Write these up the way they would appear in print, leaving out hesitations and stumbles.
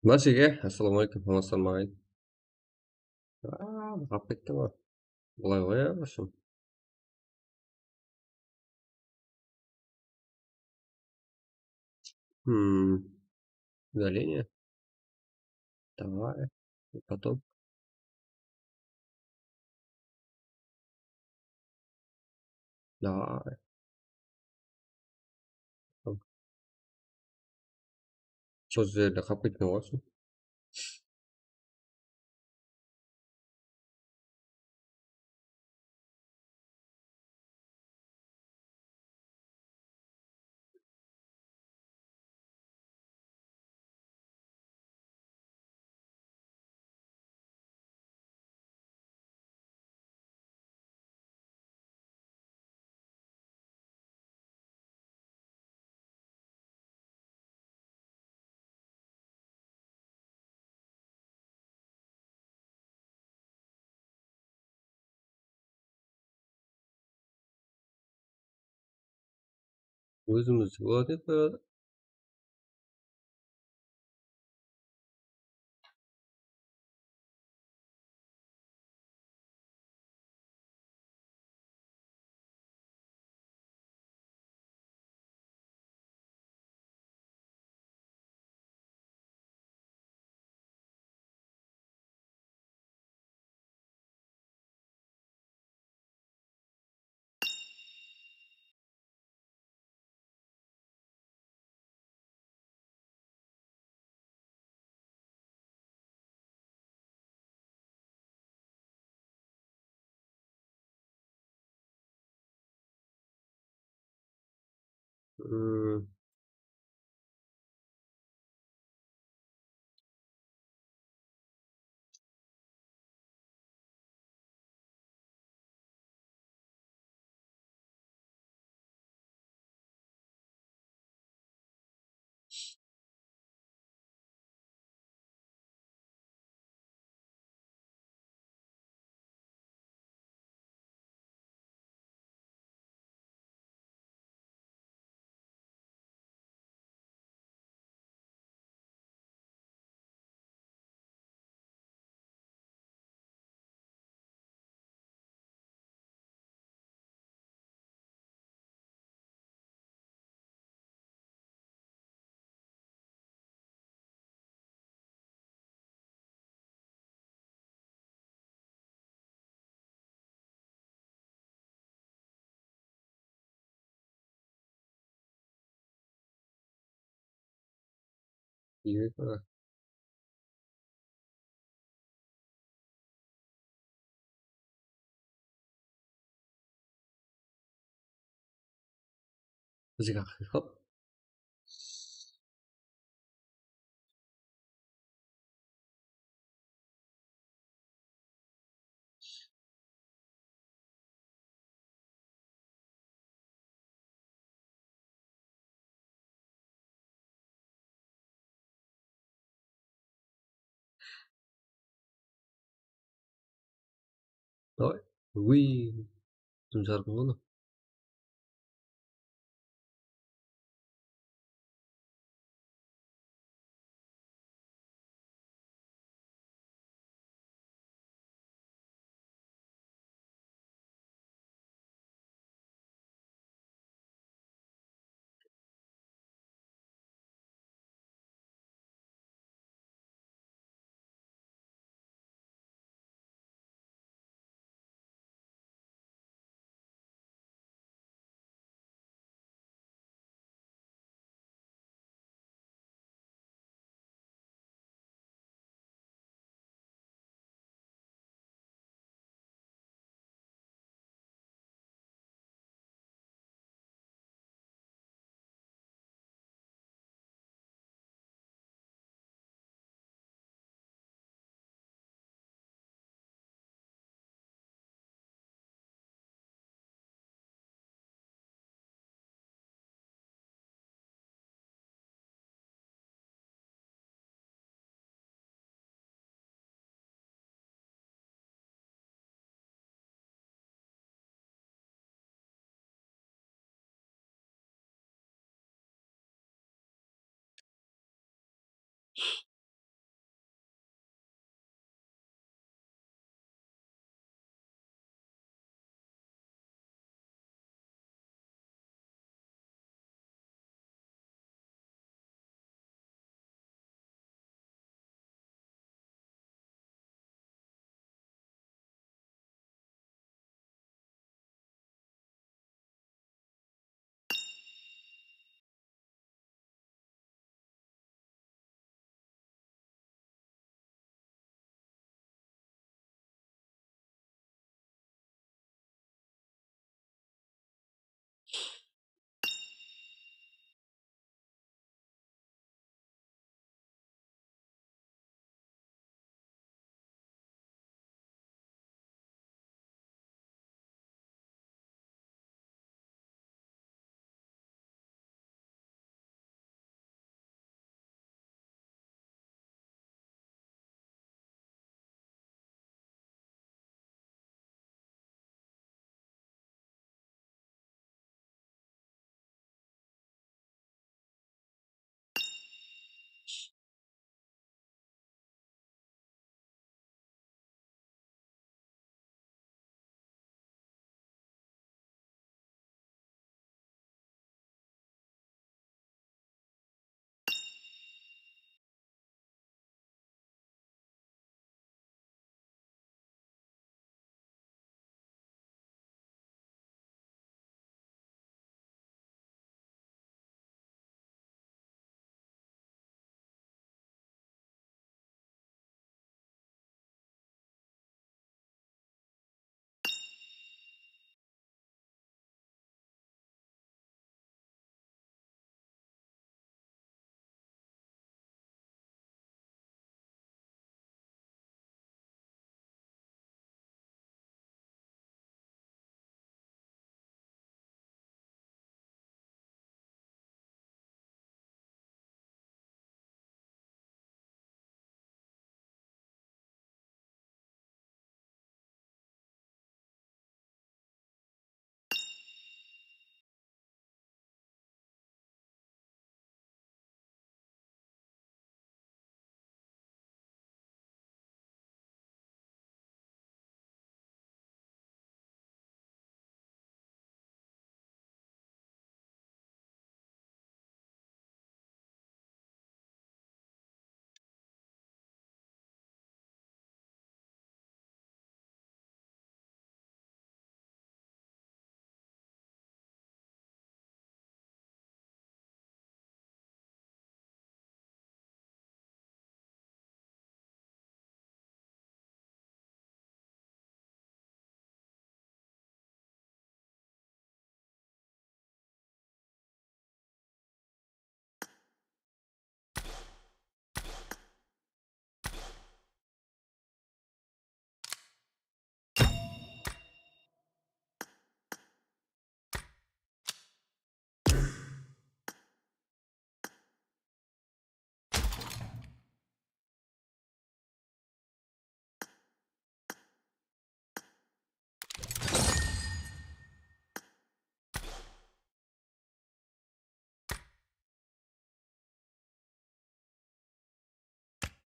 Masih ya? Assalamualaikum warahmatullahi. Apa itu mah? Boleh musun. Hmm, galinha. Давай. И потом. Давай. Söz verdi kapıtma olsun. Özümüz var böyle. Hmm, iyi böyle. Azıcık hop. Rồi. Ui, tunjar bunu.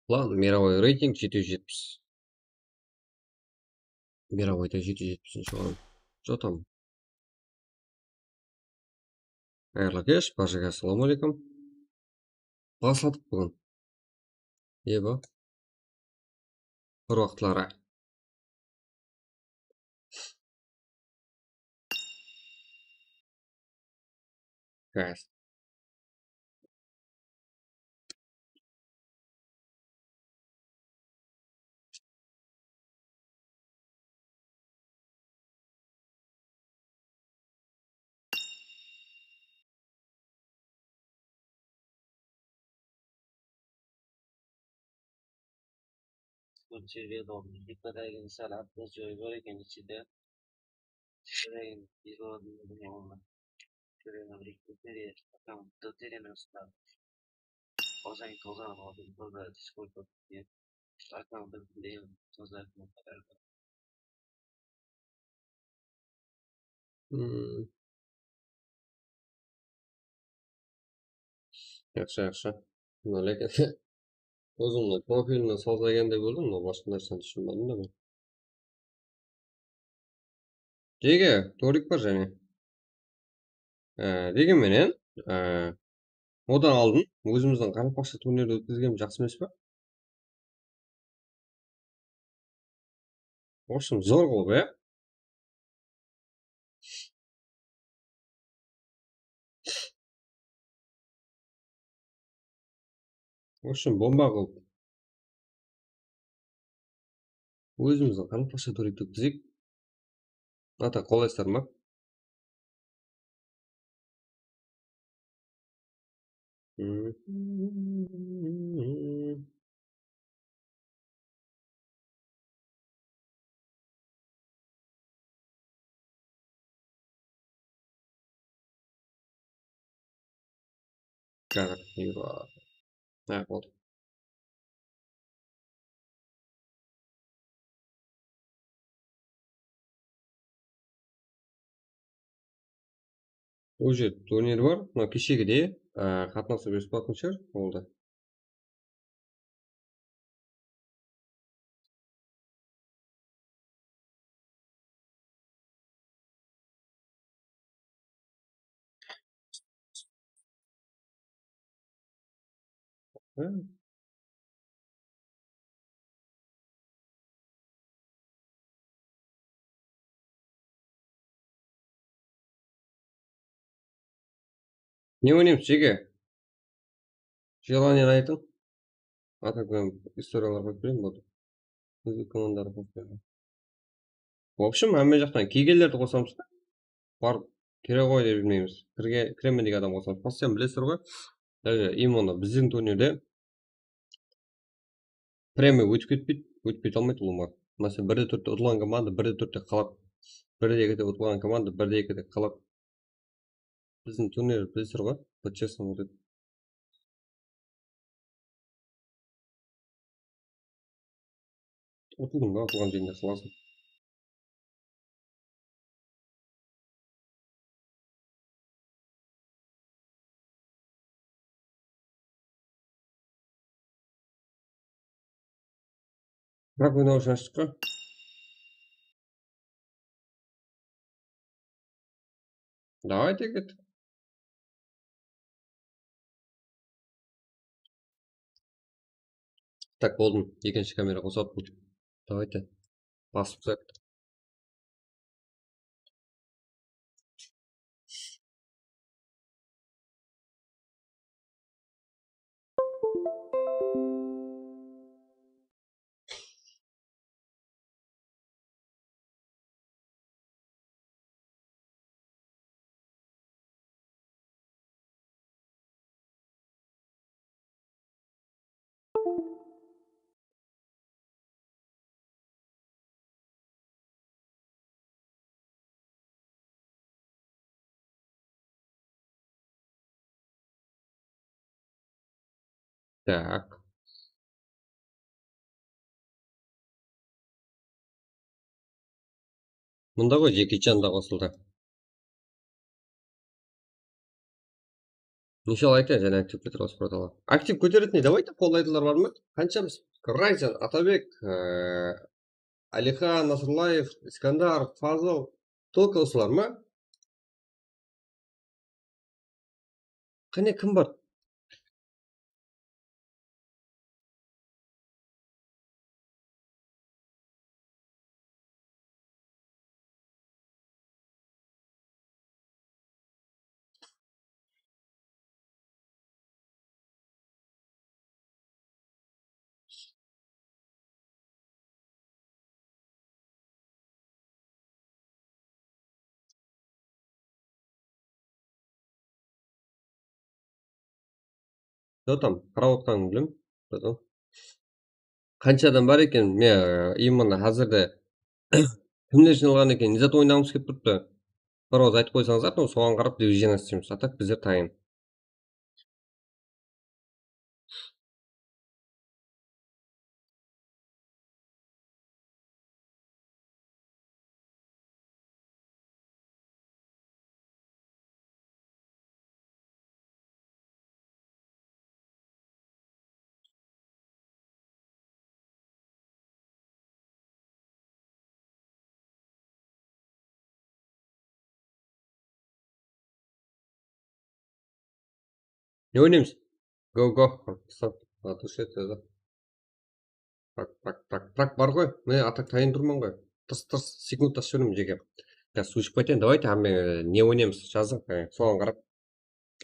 Ладно, мировой рейтинг 770. Мировойда 770 орын. Что там? Қайырлы кеш, бажаға ассалаумағалейкум. Бастадық бүгін. Ебі, бір уақытлары. Газ. Consiglio di poter iniziare da giocatore che decide di non creare ricoprire tutti le nostre cosa in cosa no di cosa discolpa di account di cosa non potrebbe Жақсы, жақсы. Lekin o'zimni profilimni sozlaganday bo'ldim, boshqa narsani tushunmadim-da men. Nega? To'g'ri bor және. Дегенменен, одан алдын өзіміздің қарақпақша турнирді өткізгеніміз жақсы емес пе? В общем, зор қылып, иә? В общем, бомба қылып. Өзіміздің қарақпақша турнирді өткізейік. Ата қолайсыздар ма? Қазір, болды. Ол жерде турнир бар, мына кешегіде қатынасу бесплатный шығар, ол да. Не ойнаймыз, жеке? Желание айтың. Ата көм историялар қойып берейін, болды. Өзбек командалары қойып берейін. В общем, әмме жақтан кейгелерді қосамыз да. Барып, кере ғой деп білмейміз. Кіремен деген адам қосамыз. Постоянно білесіздер ғой. Даже именно біздің турнирде премия өтіп кетпейді, өтіп кете алмайды олар. Мәселен, 1-4-те ұтылған команда 1-4-те қалады. 1-2-де ұтылған команда 1-2-де қалады. Біздің турнир білесіздер ғой, по-честному өтеді. Ұтылдың ба, ұтылған жерінде қаласың. Бірақ ойнау үшін аштық қой. Давайте кет. Так, болдым. Екінші камера қосады бұл. Давайте. Басып тұсақ. Так. Мұнда ғой Джеки Чан да қосылды. Иншалла айтайын, және актив көтер осы продала. Актив көтеретіндей давайте қолдайтындар бар ма? Қаншамыз? Райзен, Атабек, Алихан, Насырлаев, Искандар, Фазыл. Только осылар ма? Қане кім бар? Там қарап отқанын білем. Қанша адам бар екен? Мен именно қазірде кімдер жиналған екен? Изат ойнағымыз келіп тұрыпты. Бір ауыз айтып қойсаңыздар, соған қарап дивизияны істейміз. А так біздер тайын. Не ойнаймыз? Го. Латуш етеді. Так, бар ғой. Міне атак тайын тұрмын ғой. Тырс, секунд тасып жүремін жеке. Қазір су ішіп кетейін. Давайте, не ойнаймыз? Жазың. Соған қарап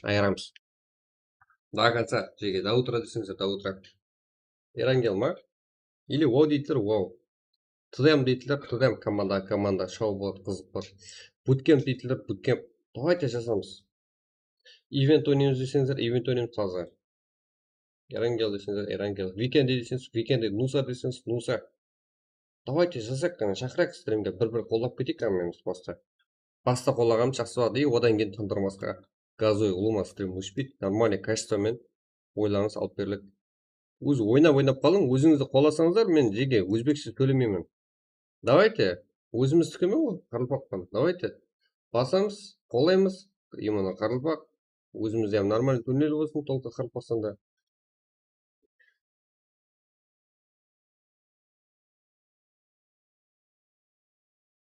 айырамыз. До конца. Жеке, до утра десеңіздер, до утра. Эрангел ма? Или Воу дейтілер, Воу. ТДМ дейтілер, ТДМ команда. Шоу болады, қызық болады. Буткемп дейтілер, буткемп. Давайте жазамыз. Ивент ойнаймыз десеңіздер, ивент ойнаймыз таза. Эрангел десеңіздер, Эрангел. Викенд десеңіз, Викенд. Нуса десеңіз, Нуса. Давайте жазайық, шақырайық стримге, бір қолдап кетейік әмеміз баста. Баста қолағанымыз жақсы болады, и одан кейін тындырмасқа. Газой ұлыма стрим өшпейді, нормальный качествомен ойларыңыз алып беріледі. Өзі ойнап қалың, өзіңізді қоласаңыздар, мен жеге өзбекше сөйлемеймін. Давайте, өзіміздікі ме ол, Қарылпақпен. Давайте, басамыз, қолаймыз, именно Қарылпақ. Өзімізде нормальный турнир болсын, толқа Қарылпақстанда.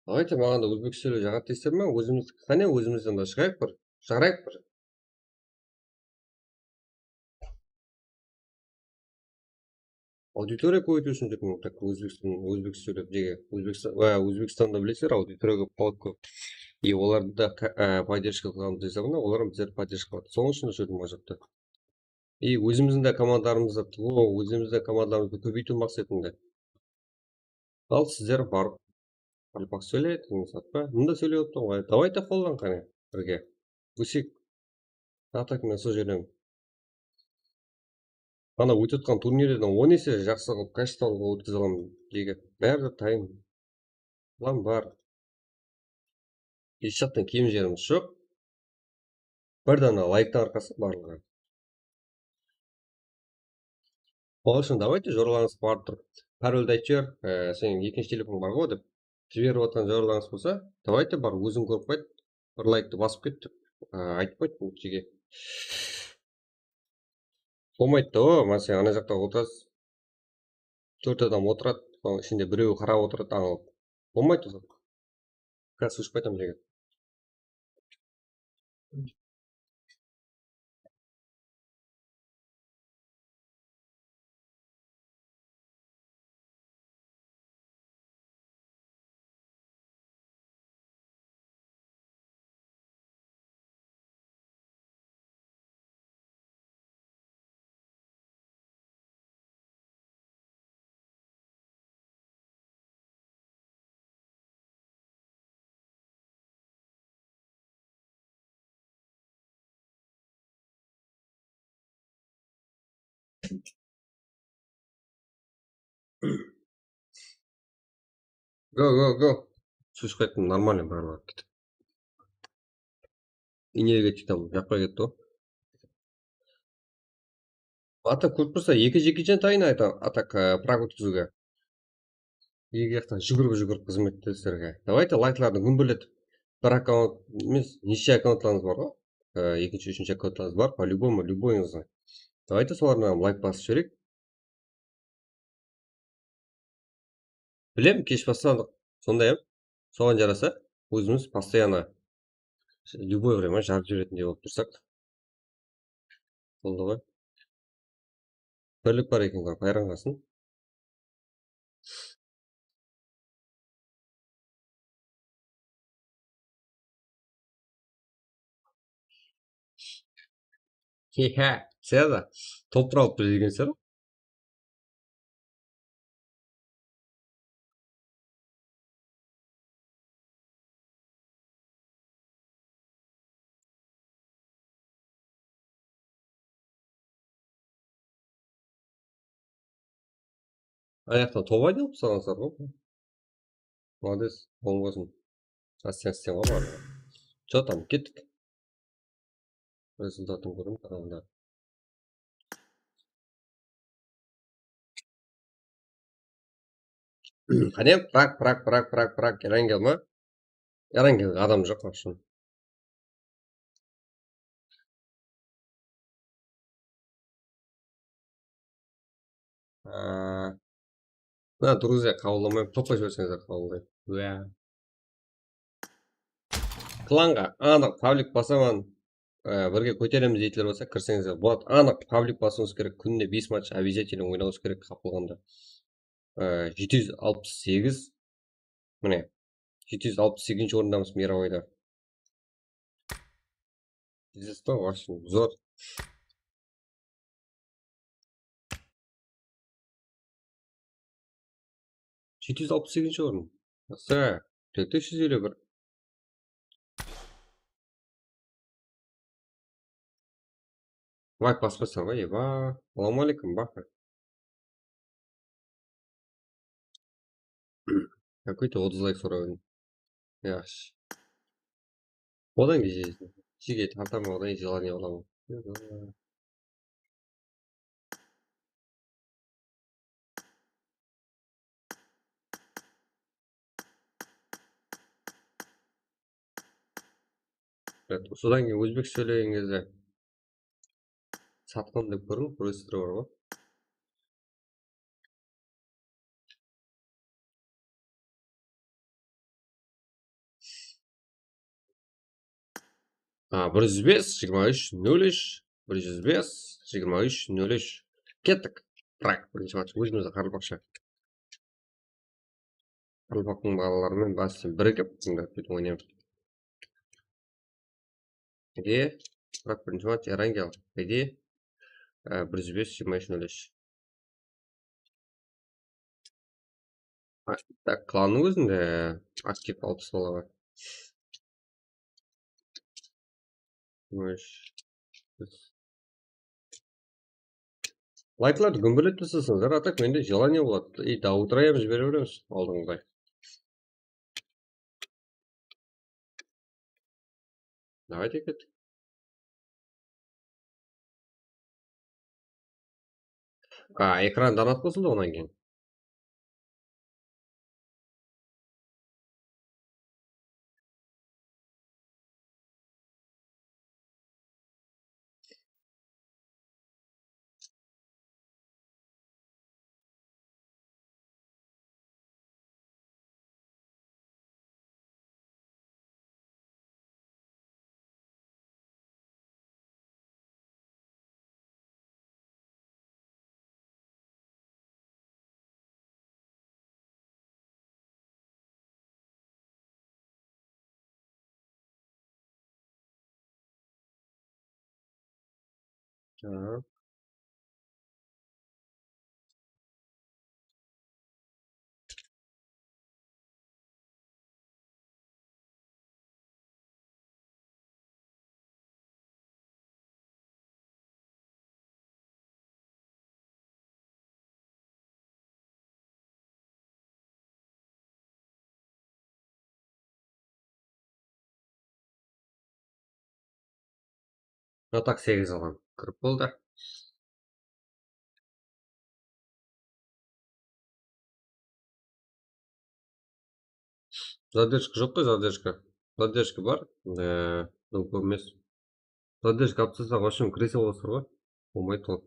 Давайте, маған да өзбекше сөйлеу жағат дейсіздер ме? Қане өзімізден де шығарайық бір. Аудитория көбейту үшін жүрмін, так өзбекше сөйлеп жеге. Өзбекстанда білесіздер, аудитория көп қалады көп. И оларды да поддержка қылғанымыз дейсіз ғой, олар біздерді поддержка қылады. Соның үшін жүрдім ол жақта. И өзіміздің де командаларымызды көбейту мақсатында. Ал сіздер барып Қарылпақ сөйлейді, мында сөйлеп отырмын ғой. Давайте қолдан қане бірге. Өсек. Так мен сол жерден. Ана өтіп жатқан турнирден 10 есе жақсы қылып качестволы өткізе аламын жеге. Бәрі тайын. План бар. Еш жақтан кем жеріміз жоқ. Бір дана лайктың арқасы барлығы. Ол үшін давайте жоғарылаңыз барып тұрып. Парольді айтып жібер, сенің екінші телефон бар ғой деп. Жіберіп отқан жоғарылаңыз болса, давайте бар, өзің көріп қойды. Бір лайкты басып кет деп айтып қойды жеге. Болмайды да, мен сен ана жақта отырасыз. 4 адам отырады, соның ішінде біреуі қарап отырады, аңылып. Болмайды ол. Қазір ұшып қайтамын жеге. Го. Су ішіп қайттым, нормально барлығы кетті. Энергетикам жақпай кетті ғой. Ата көріп тұрса, жеке тайын атак праг өткізуге. Екі жақтан жүгіріп қызметтестерге. Давайте лайкларды күнбірлетіп, бір аккаунт емес, неше аккаунтларыңыз бар ғой. екінші үшінші аккаунттарыңыз бар, по-любому любойыңызға давайте соларына лайк басып жіберейік. Білем, кеш бастадық, сондай соған жараса өзіміз постоянно любой время жарып жіберетіндей болып тұрсақ болды ғой. Бірлік бар екен ғой, қайран Хе-хе, сен топ алып берген сен. Аяқтан топ айналып тастағансыздар ғой. Молодец, оң болсын. Ассистент ғой барлығы. Че там, кеттік. Результатын көрдім қарағанда. Қане, прак, Эрангел ма? Эрангел адам жоқ вообще. На, друзья, қабылдамай, топай жіберсеңіздер қабылдаймын. Уә. Кланға анық паблик басаман, бірге көтереміз дейтілер болса, кірсеңіздер болады. Анық паблик басуыңыз керек, күнде 5 матч обязательно ойнауыңыз керек қапылғанда. 768, міне, 768 орындамыз мировойда. Пиздец, вообще, зор. 768 орын. Жақсы, 4351. Лайк баспасаң ғой, еба. Ассалаумалейкум, баха. Какой-то 30 лайк сұрауын. Яш. Одан кездесін. Жеге тартамын, одан желание оламын. Содан кейін өзбек сөйлеген кезде сатқын деп көрдің, күрестері бар ғой. Бір жүз бес, 23-03, 105, 23-03. Кеттік. Бірақ бірінші матч өзімізді Қарылбақша. Қарылбақтың балаларымен басын бірігіп, сөйтіп ойнаймыз. Где? Бірақ бірінші матч Эрангел. Где? 105, 23-03. Так, кланның өзінде актив 6 бала бар. Лайкларды гүмбірлет жасасаңыздар, атак менде желание болады. И до утра жібере береміз алдыңғыдай. Давайте кеттік. Экран донат қосылды онан кейін. Атак 8 алған. Кіріп болды. Задержка жоқ қой, задержка. Задержка бар. Көп емес. задержка алып тастасақ вообще кіре саласыздар ғой. Болмайды ол.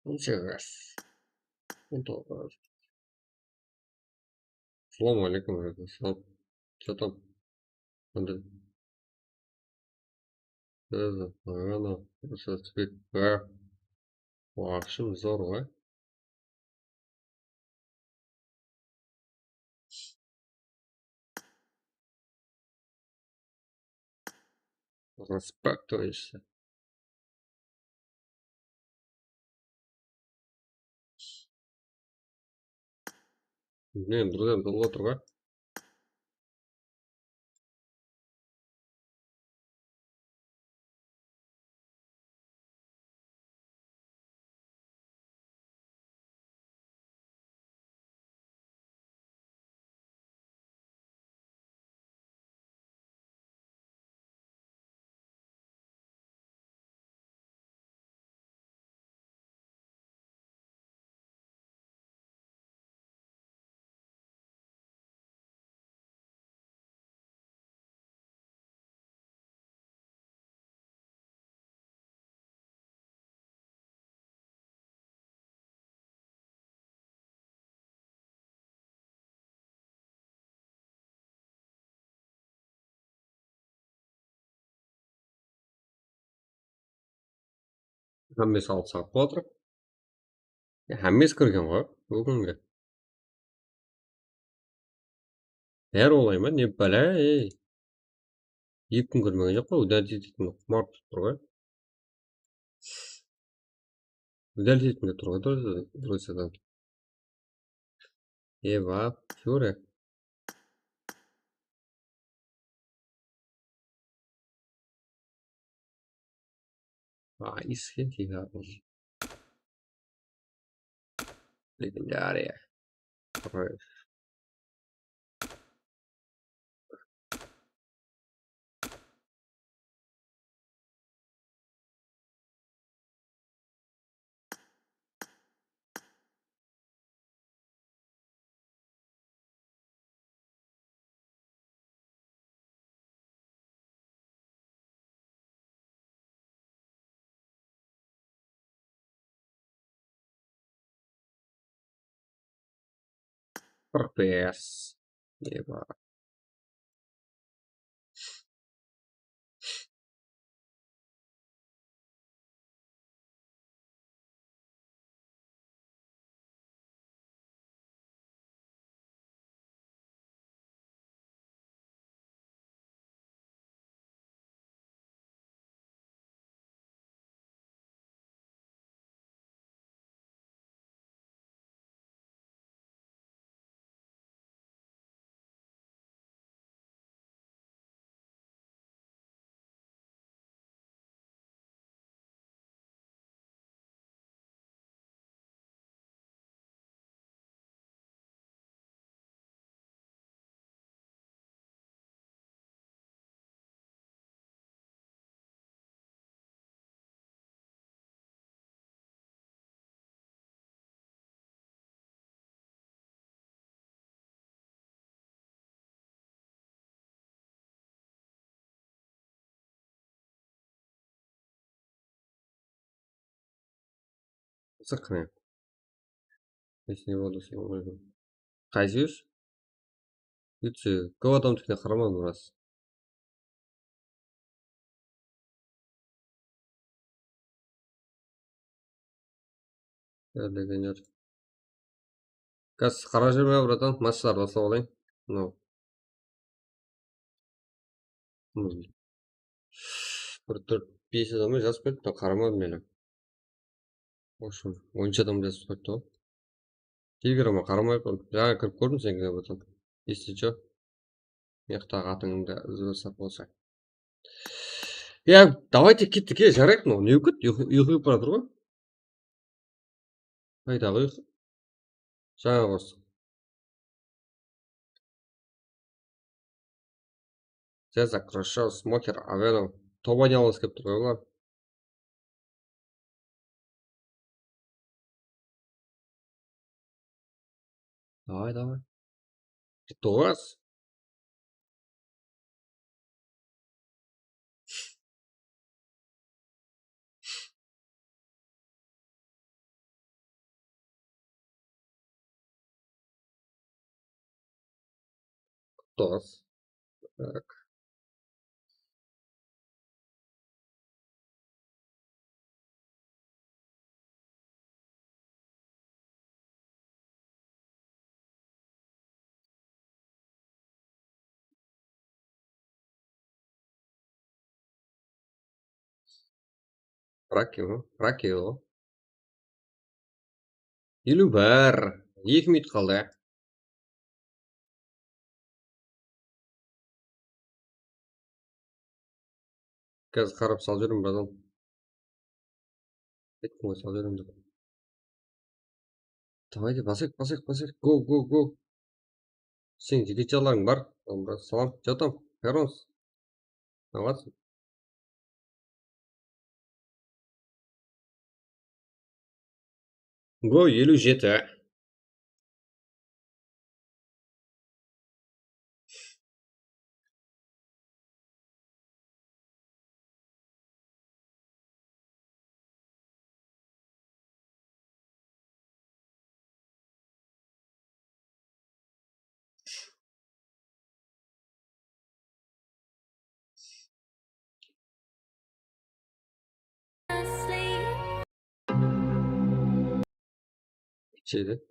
Ничего. 19. Салам алейкум, алейкум. Что там? Надо. Рано. Сейчас теперь. Акшым зор ғой. Распактываешься. Не, друзья, было отыр ғой. Хаммес алып сағып отыр. Хаммес кірген ғой бүгінгі. Бәрі олай ма? Не бәлә, ей. 2 күн көрмеген жоқ қой, удалитель құмар тұр ғой. Удалитель тұр ғой, друзьядан. Ева, Фюре. Исхен фигарный. Легендария. FPS. Ева. Сықны. Если не буду сегодня. Қайсыз? Үтсі, көп адамдікіне қарамадым рас. Дегенер. Қазір қара жерме братан, матчтарды бастап алайын. Мынау. Бір 4-5 адамға жазып қойыпты, қарамадым әлі. В общем, 10 адам жазып қойыпты ғой. Телеграмға қарамай қойдым. Жаңа кіріп көрдім сенге братан. Если что, мектағы атыңды звондап болса. Я, давайте кеттік, жарайық мынау. Не өкет? Ұйқы келіп бара жатыр ғой. Қайдағы ұйқы? Жаңа қостық. Цезарь, Крашов, Смокер, Авенов. Тоба не алғысы келіп тұр ғой олар. Давай. Тоғыз. Тоғыз. Так. Раки ғой. Елу бір. 2 минут қалды. Қазір қарап сал жүрмін, братан. Айттым ғой, сал жүрмін деп. Давайте, басайық. Го. Сен жігітчаларың бар. Салам. Жатам. Қайырыңыз. Аласың. Го, 57. Şeydi.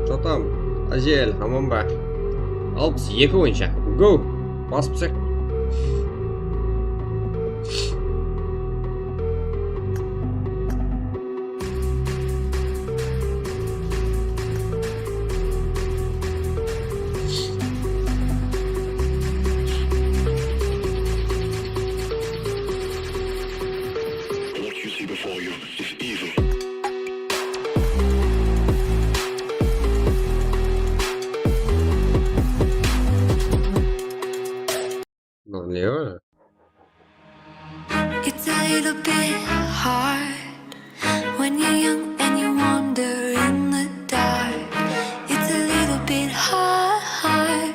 Жатам. Ажел, аман ба. 62 бойынша. Go. Басып түсек. It's a little bit hard when you're young and you wander in the dark. It's a little bit hard.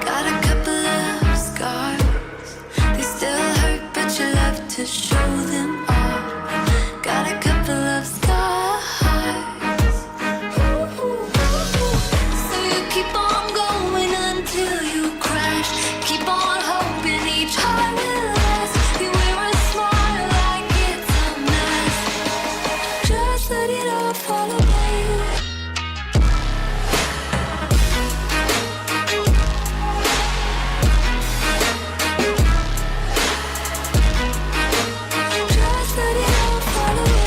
Got a couple of scars. They still hurt, but you love to show them off. Got a couple of scars. So you keep on going until you crash. Keep on hoping each heart will last. You wear a smile like it's a mask. Just let it all fall away. Just let it all fall away.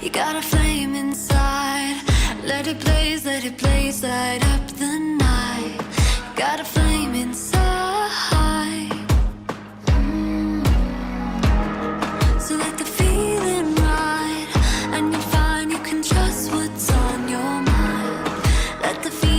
You got a flame inside. Let it blaze, light up the night. Got a flame inside. So let the feeling ride, and you'll find you can trust what's on your mind. Let the feeling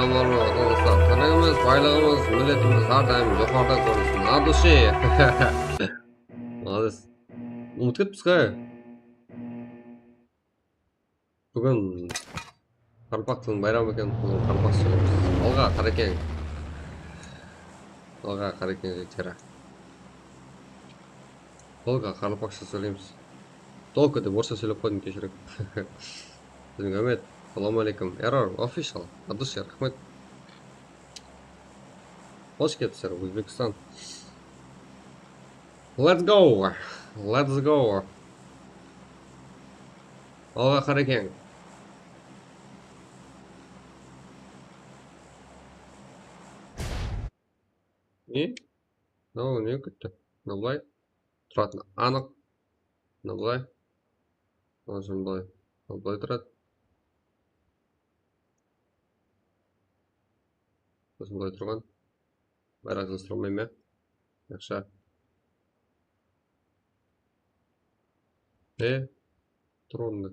Assalomu alaykum dostlar. Tirigimiz, boyligimiz, millatimiz har doim yuqorida ko'rsin. Adushi. Молодец. Unutib ketibsiz-ku. Bugun Qarpaqning bayrami ekan, bugun qarpaq so'yamiz. Olg'a qarakang. Olg'a qarakang jara. Olg'a qarpaqcha so'yamiz. Только deb o'rsa so'ylab qo'ydim, kechiring. Sizga umid. Assalomu alaykum. Error official. Adushi, rahmat. Hoş geldinizler O'zbekiston. Let's go. Let's go. Olg'a qarakang. Ne? Ne kötü? Nolay? Turатын aniq. Nolay? Nolay? Nolay turadi. Nolay turgan. Bayroqni surmayman. Yaxshi. Turindi.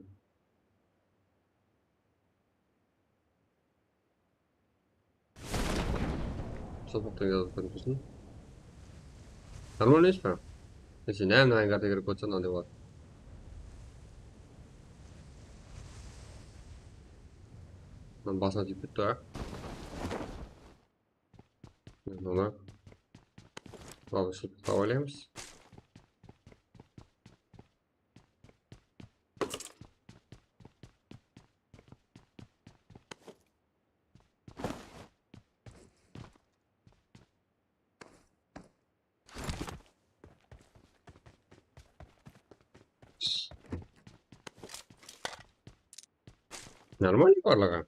So'qmoqdan yozib qo'yibsan. Нормально ishmi? Если не, на гарды игры коца надо вот. Нам басна типа то. Ну на. Ладно, что поваляемся. Нормально барлығы?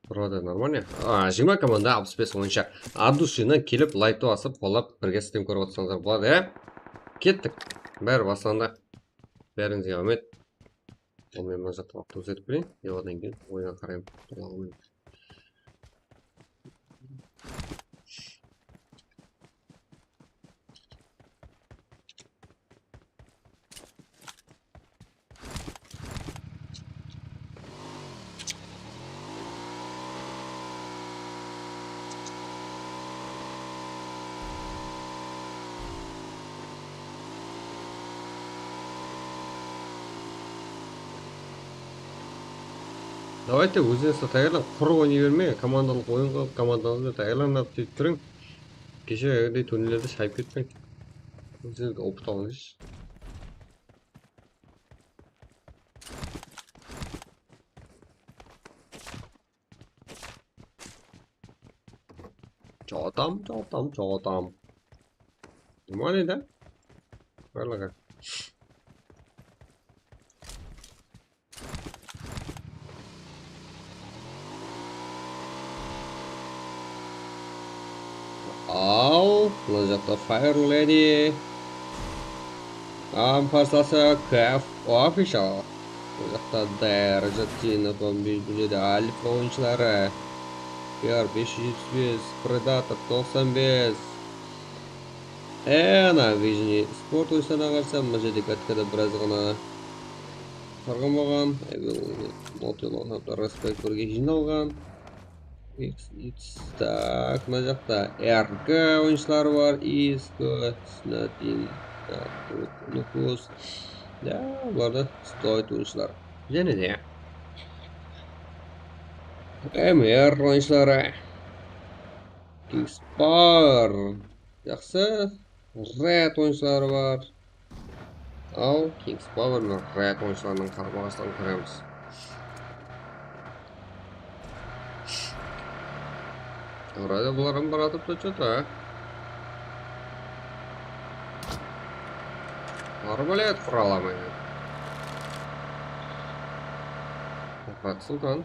Тұрады нормально. 20 команда 65 ойынша. Адушины келіп лайту асып қолап бірге істем көріп отырсаңыздар болады, Кеттік. Бәрі басында. Бәріңізге рахмет. Ол мен мына жақта автобус етіп берейін. Одан кейін ойына қараймын. Давайте өзіңізді таярлап, құр ойнай бермей, командалық ойын қылып, командаңызды таярланып сөйтіп тұрың. Кешегідей турнирлерді шайып кетпең. Өзіңізге опыт алыңыз. Жотам. Нормально, да? Барлығы. Ал, мына жақта Fire Lady. Парсасы KF Official. Бұл жақта Дайр, Жаттинов, Бейбіледі, Альфа ойыншылары. PR 575, Predator 95. Ана, Вижни спорт ойыншыларына қарсы, мына жерде кәткеді біраз ғана қарған болған. Мотилон, Респект бірге жиналған. Так, мына жақта RG ойыншылары бар. Иско, Снатин, Нукус. Да, бұларды стоит ойыншылар. Және де MR ойыншылары. Kingspower. Жақсы. Red ойыншылары бар. Ал Kingspower мен Red ойыншыларының қарбағастарын көреміз. Вроде бұларым баратып тұр. Арбалет құраламай. Қатсылған.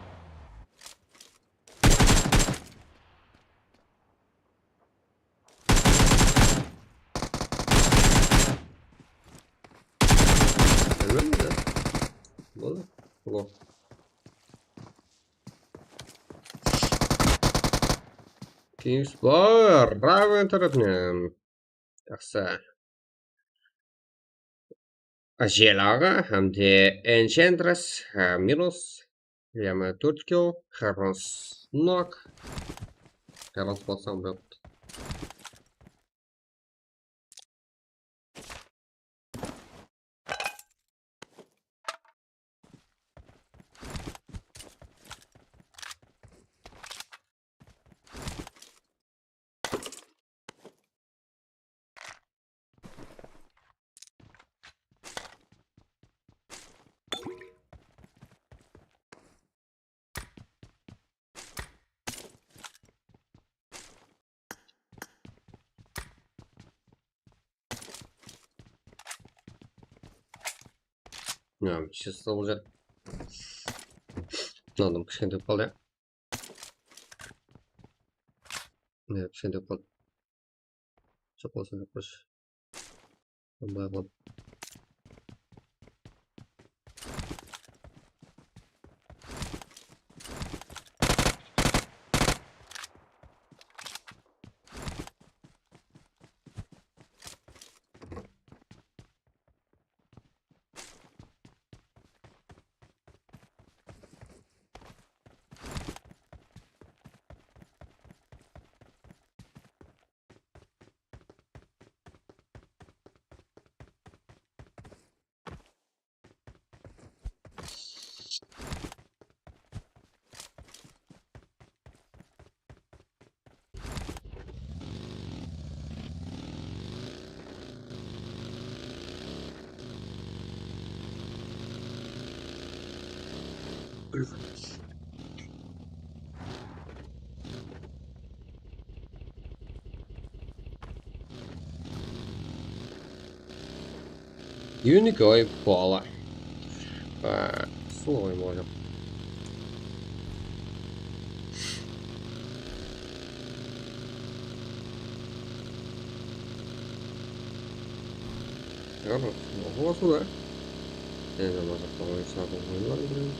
Әлбәлді? Болды? Бұл. Kingspower, Raven tarafından. Жақсы. Жел аға, hem de Enchantress, Miros, Яма 4 kill. Harrons knock. Harrons болсам бірақ. Чисто бұл жер. Мынадан кішкентай қалды, иә. Кішкентай қалды. Жоқ болса жоқ қойшы. Былай қылып. Unicoi Pola. Слово можем. Вот сюда. Это можно помочь на полную.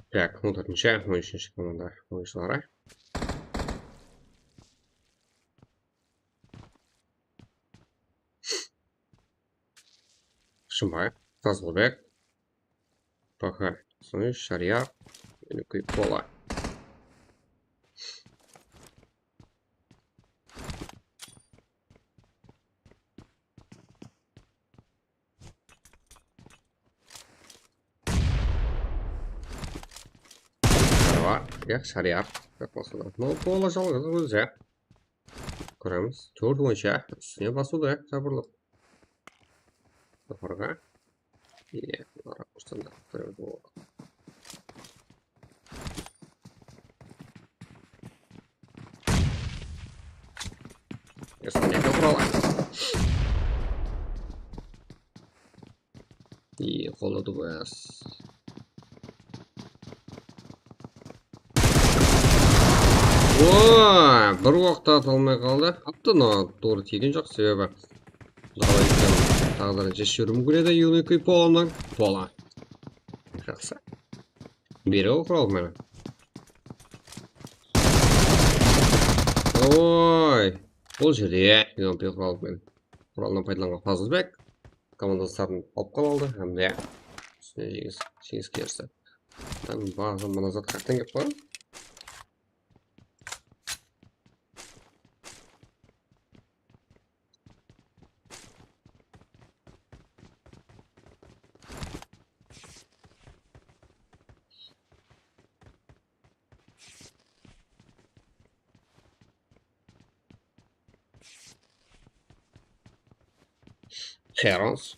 Так, вот отмечаем, мы еще команда вышла. Шимай, Тазлбек, Паха, слышь, Шарья, Великий Пола. Я Шарья, как посуда. Ну, Пола жалко, друзья. Көреміз. Төрт ойынша үстіне басуды, сабырлық. Сапарға. Иә, ракурстан да көреміз болды. Естен екі құрала. И қолы дұбас. Ооо, бір уақытта аталмай қалды. Атты, но doğru тиген жоқ, себебі қалай екен тағдырын жеш жүрім көреді Unicoi Polamнан. Пола. Жақсы. Бері құрал мені. Ой, бұл жерде Unicoi құралмен құралынан пайдаланған Тазлбек командастарын алып қалды. Әмде үстіне жеңіс керісі. Бағым мұна зат қақтан кеп қойым. Herons.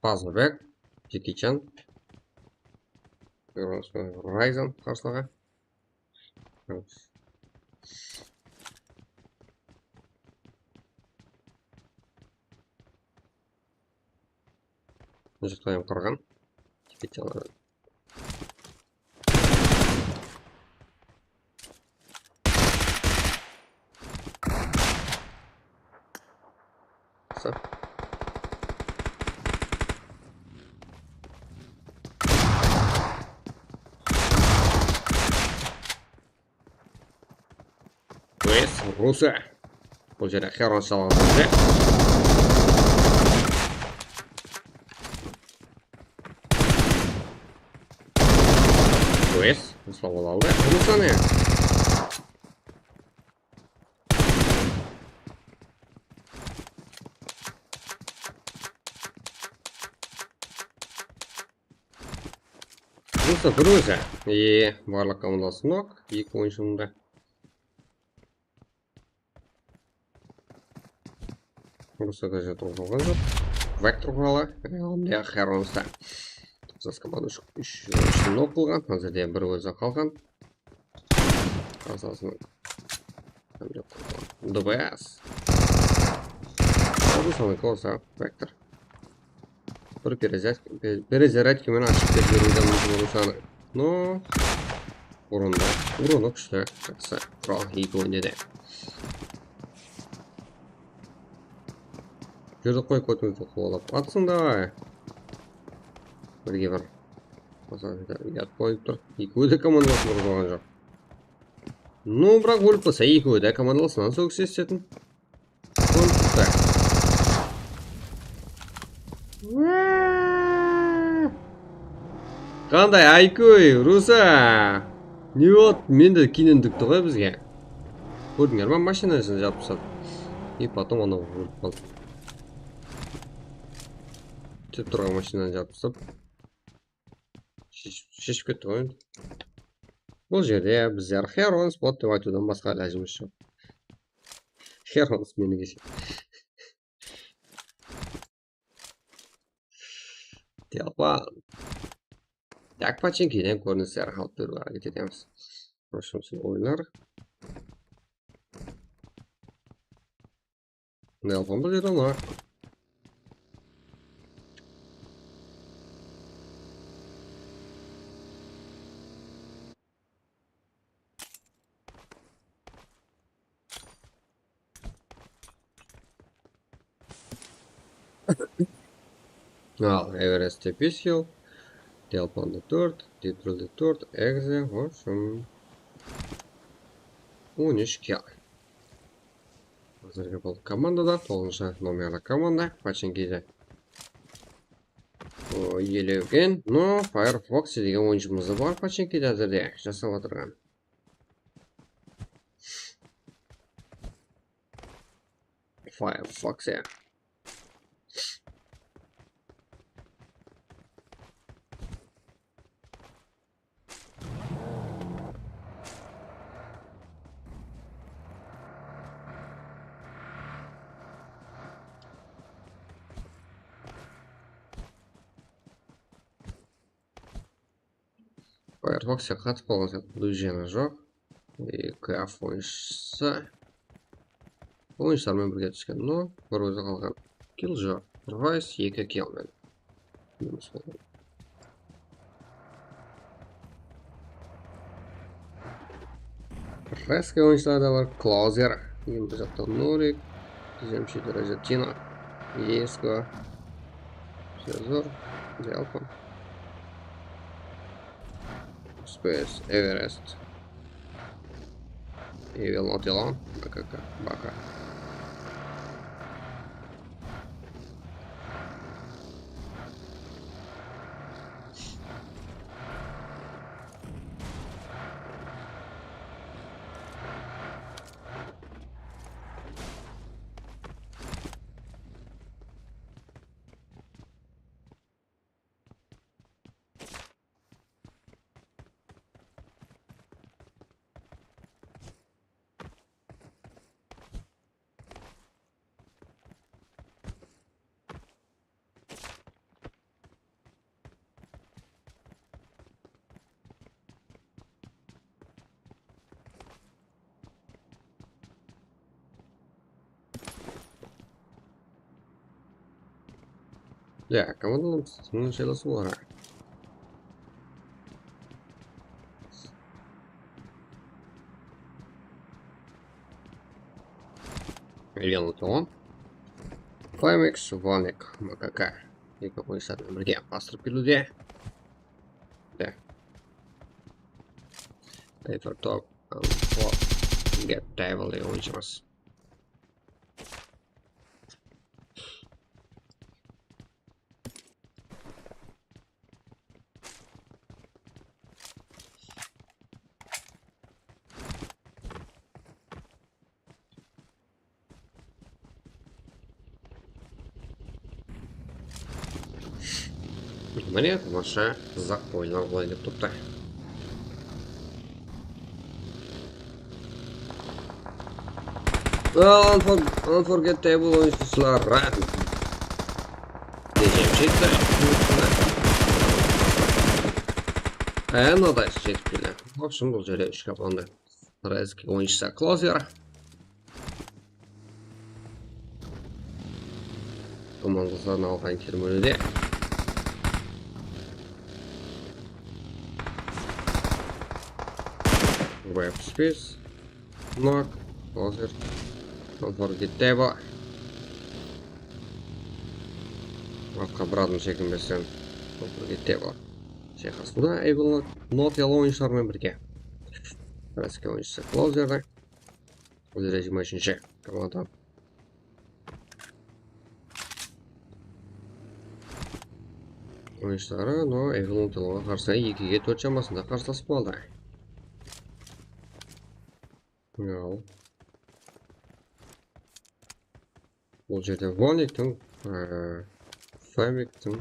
Fazlbek, Jackie Chan. Ryzen қарсылығы. Жақтайым қырған. Jackie Chan. Русы. Бұл жерде Херон салғанды. Русы. Слава алды. Русаны. Русы бір өзі. Барлық командасы нок. Екі ойыншымында. Русы да жетіп қалған жоқ. Вектор құралы. Ғалымда Херонста. Жас команда үшін нок қылған. Әзірде бір өзі қалған. Асасын. ДБС. Русаны колса. Вектор. Бір перезарядкемен ашып беруді мүмкін Русаны. Но ұрынды. Ұрыны күшті. Жақсы. Құрал екі ойынды. Жүрді қой көтімізді қолап. Атсын давай. Бірге бір. Ят қойып тұр. Екеуді командаласын ұрған жоқ. Ну, бірақ өліп болса, екеуді командаласынан соғыс естетін. Конфликті. Қандай айкөй, Руса! Не от, менді кенендікті ғой бізге. Көрдіңер ма машинасын жап тастады. И потом анау өліп қалды. Теп тұрған машинаны жап тастап. Шешіп кетті ғой. Бұл жерде біздер Херон спот деп айтудан басқа ләжіміз жоқ. Херон мені кеше. Телпан. Так, паченкеден көріністер қалып беруге әрекет етеміз. Прошымсын ойындар. Телпан бұл жерде ма? Al, Everest'te 5 yıl. Telpan'da 4, Detrol'da 4, Exe, hoşum. 13 kil. Hazırga бұл командада, 9 номерлі команда, Паченкеде. Елеуген, но Firefox деген ойыншымызы бар Паченкеде әзірде жасап отырған. Firefox ya. Firefox'a қатып болған сияқты дүжені жоқ. KF ойыншысы. Ойыншылармен бірге түскен, но бір өзі қалған. Килл жоқ. Рвайс 2 киллмен. Резкий ойыншылар да бар. Клаузер. Ең бір жақтан Норик. Земші дәрежі Тина. Еско. Сезор. Делпан. Space, Everest. Evil Not Alone. Бака. Ya, команданың шайласы болар. Леон Флемикс, Ваник, МКК. Екі ойыншылармен бірге бастырып келуде. Да. Эйфертоп, Get Devil деген ойыншымыз. Міне тамаша зақ ойындар былай деп тұпты. Unforgettable oyuncular. Diyeceğim şeyler. Надо жетіп келді. В общем, бұл жерде үш команда. Разки ойыншысы Клозер. Командасына алған кермөліде. Web Space. Knock. Клозер. Unforgettable. Атқа бұрадым шекінбесен. Unforgettable. Шайқасында Эйгл Нотел ойыншылармен бірге. Разки ойыншысы Клозерді. Өз режимі үшінші команда. Oyuncuları, но Эйгл Нотелға қарсы 2-ге 4 шамасында қарсыласып қалды. Ал. Бұл жерде Вониктің, Флемиктің,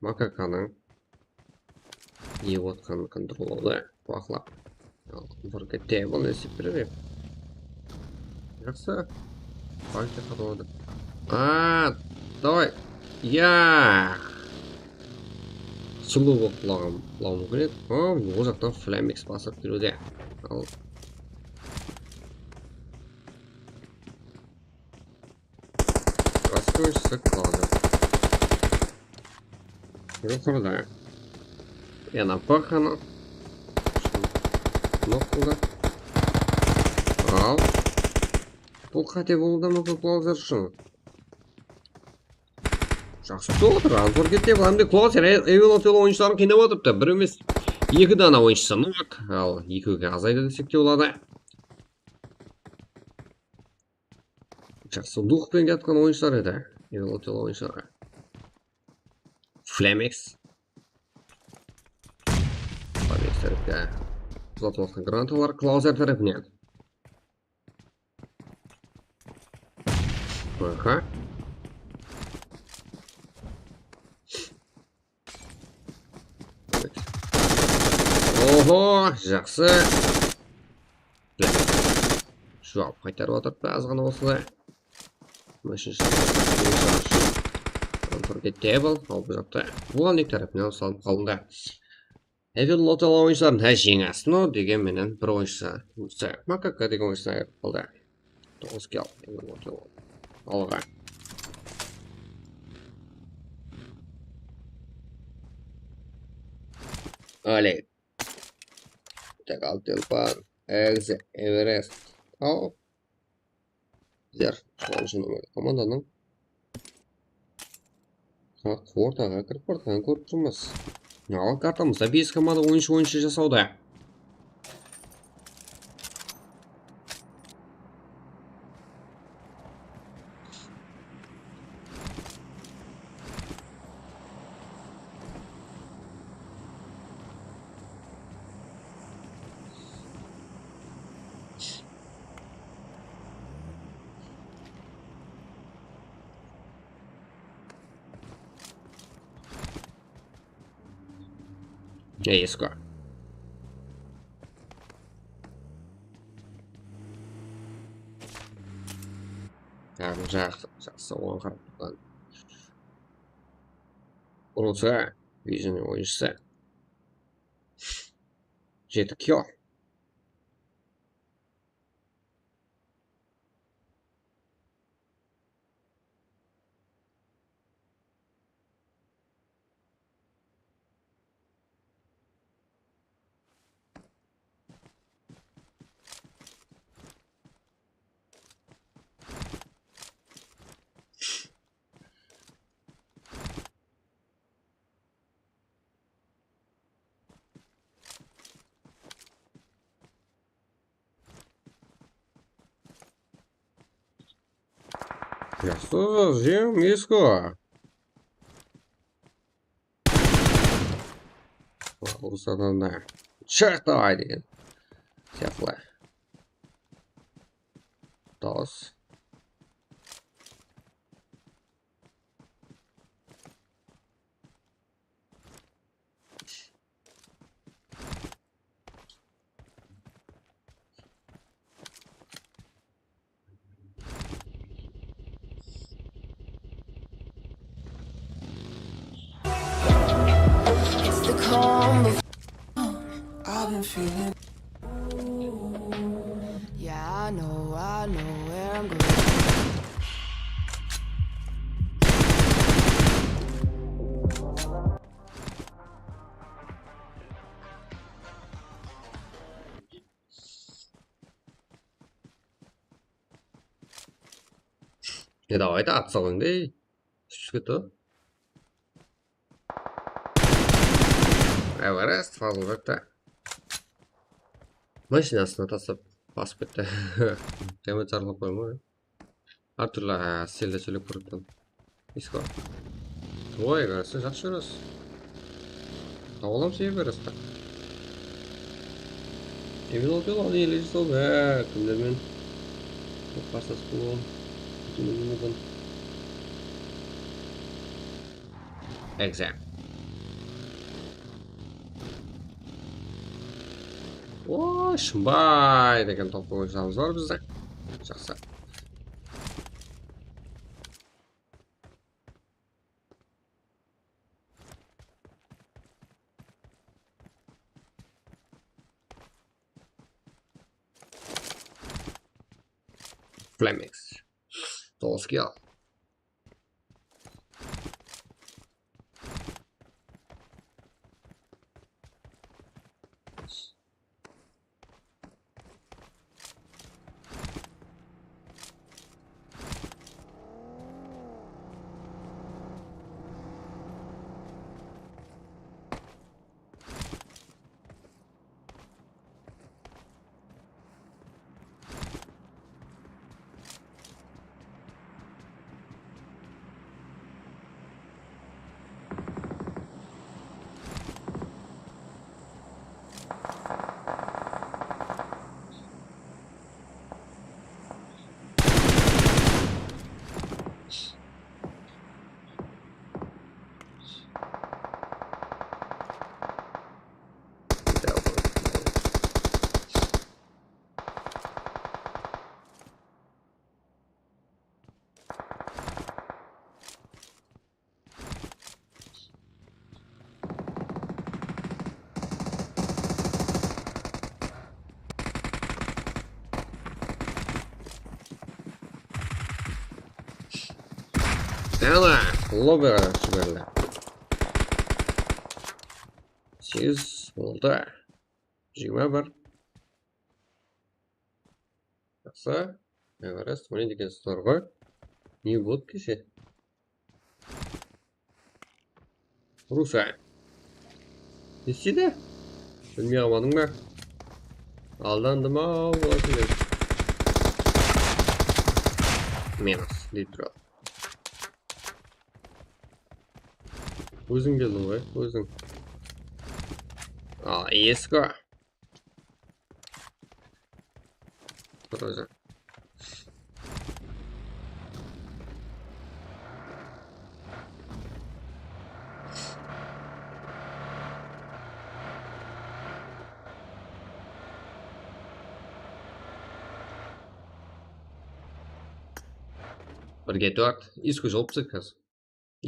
МККның ие отқан контролды бақылап. Unforgettable есеп береді. Жақсы. Бақыты қатылады. Давай. Сұлу болып құлауым керек. Ол жақтан Флемикс басып келуде. Ал. Раскройшысы қалады. Жоқырда. Напахано. Нокуда. Ал. Бұл қате болуда мүмкін Клозер үшін. Жақсы отыр. Unforgettable әмде Клозер Эйгл Нотел ойыншыларын қинап отырыпты. Бір емес 2 дана ойыншысы Нок. Ал 2-ге азайды десек те болады. Жақсы духпен кеткен ойыншылар еді. Эйгл Нотел ойыншылары. Флемикс. Флемикс тәріпке ұзатып отқан гранаталар Клозер тәріпінен. Аха. Ого, жақсы. Жауап қайтарып отырып аз ғана осылай. Unforgettable, ал бұл жақта Воник тарапынан салып қалынды. Эйгл Нотел ойыншыларын жеңіс, но деген менен бір ойыншысы. МКК деген ойыншысына айырып қалды. 9 кел Эйгл Нотел алға. Олег. Так, Алтелпан, Экзе, Эверест. Ал. Зер, солжын команданың. Ортаға кіріп ортадан көріп тұрмыз. Ал картамызда 5 команда ойыншы жасауда. Ескі. Жақсы оған қарап тұрған. Ұрылса, визионы ойыншысы. 7 кел. Я что за зем миску? Усатана. Чертова один. Тепло. Тос. It's the calm before. I've been feeling. Yeah, I know where I'm going. Ya давай-то отсалың дей. Шүкеті. Эверест фазыл бөкті. Машинасына тастап басып кетті. Темет жарлап қоймай. Әртүрлі стильде сөйлеп көріп Иско. Ой, Эверестті жақсы жүресіз. Тауылам сей Эверестті. Емін ол бел аны еле жасау бә. Кімдермен қарсас болуын. Exam. О, шымбай деген топ ойшамыз бар бізде. Жақсы. Flemix. Толскиял. Ана, лоббиға жіберілді. 8 болды. 21. Жақсы. Эверест, міне деген стор ғой. Не болды кеше? Руса. Не істеді? Білмей қалмадың ба? Алдандым ау, болатын деді. Минус, дейді тұрады. Өзің келдің ғой, өзің. Ескі. Тұр өзі. Бірге төрт. Ескі жолып түседі қазір.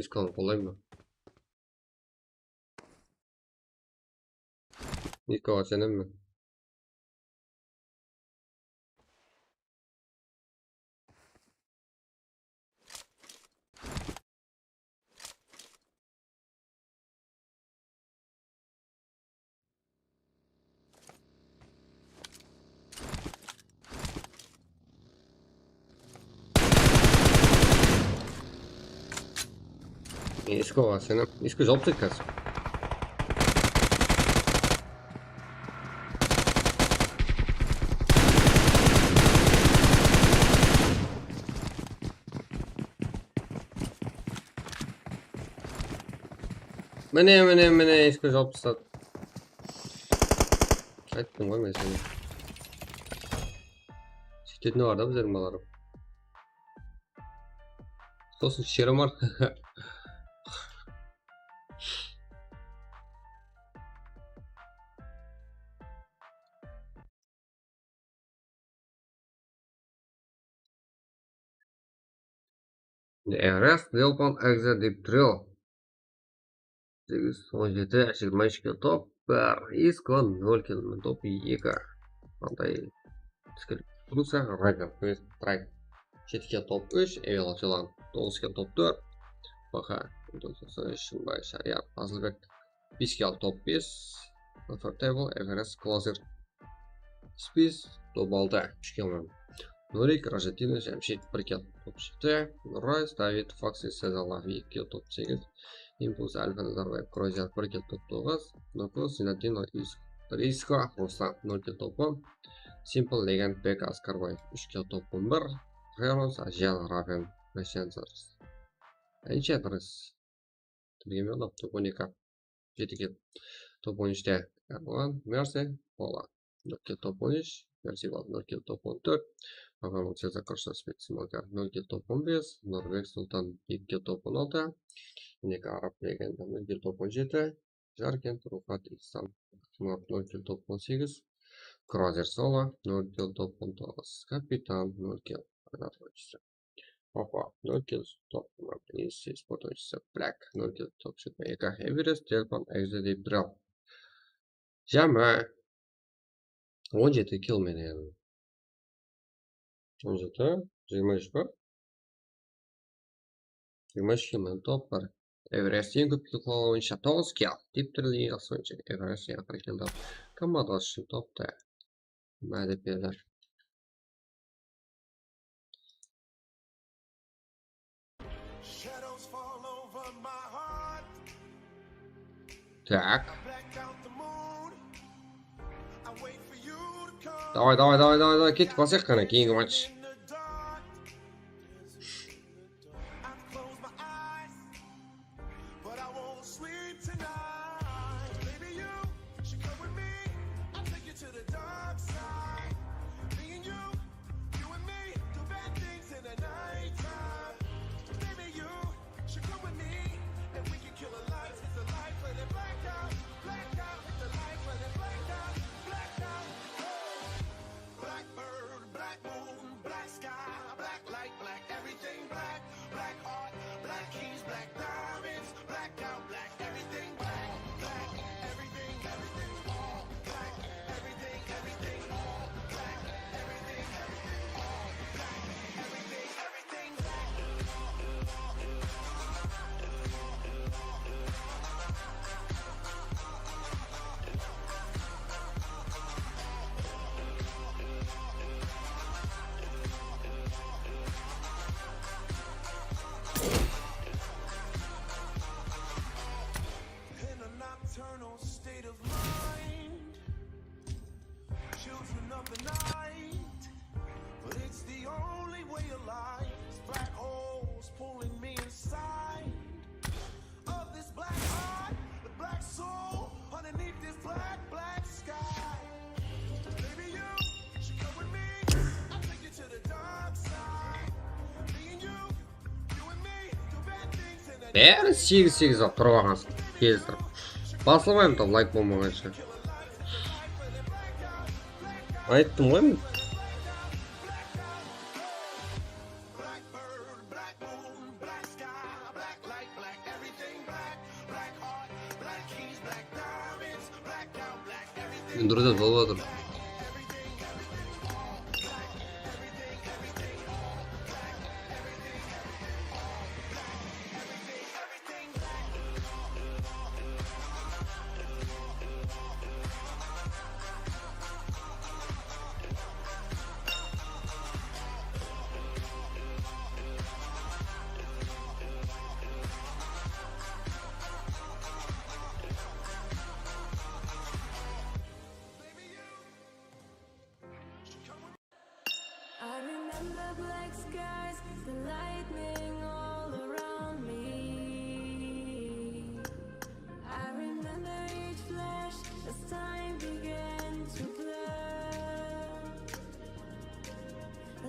Ескі алып қолдаймын ба? Ескі сенем мен. Ескі сенем. Ескі жолып түседі қазір. Mine eski жауып тастады. Айттым ғой мен сені. Сөйтетіні бар да біздердің балаларым. Сосын шерім бар. Everest Delpan Exit Deep Drill 8-17-23 топ 1 Искон 0 км топ 2 Андай Руса Райдер Трайк 7 топ 3 Эвел Челан 9 топ 4 Баха Шынбай Шариат Азылбек 5 топ 5 Comfortable Everest Closer Спис топ 6 3 км Нурик, Ражетина, Жамшит, Брикет, топ 7, Райс, Давид, Фокси, Сезалави, Кил, топ 8, Импульс, Альфа, Назарбаев, Кройзер, Брикет, топ 9, Нокус, Синатино, Рисха, Руслан, 0 кил, топ 10, Simple, Легенд, Бек, Аскарбаев, 3 кил, топ 11, Херонс, Ажел, Рафен, Мешензерс, Энчетрес, Тримелов, топ 12, 7 кил, топ 13, Эрлан, Мерси, Пола, 0 кил, топ 13, Мерсивал, 0 кил, топ 14, Павел Цезар Коршасмит Смолгар 0 кил топ 15, Норвег Султан 2 кил топ 16, Нека Араб Легенда 0 кил топ 17, Жаркент Руфат Исам 0 кил топ 18, Крозер Соло 0 кил топ 19, Капитан 0 кил Опа 0 кил топ 16, Споточится Блэк 0 кил топ 17, Эверест Телпан Экзедип Дрел Жама 17 кил менен 17, 23 ба? 23 киломен топ бар. Эверест ең көп кил қылған ойыншы 9 кил. Диптерлі лигасы ойыншы. Эверест ең ақыры келді. Командасы үшін топты. Мәдеп берді. Так. Давай, кеттік басайық қана кейінгі матч. Бәрі 8-8 ақ тұрып ағасын келістіріп. Басылмайым там лайк болмағанша. Айттым ғой мен. Дұрда болып отыр. Black skies, the lightning all around me. I time began to blur.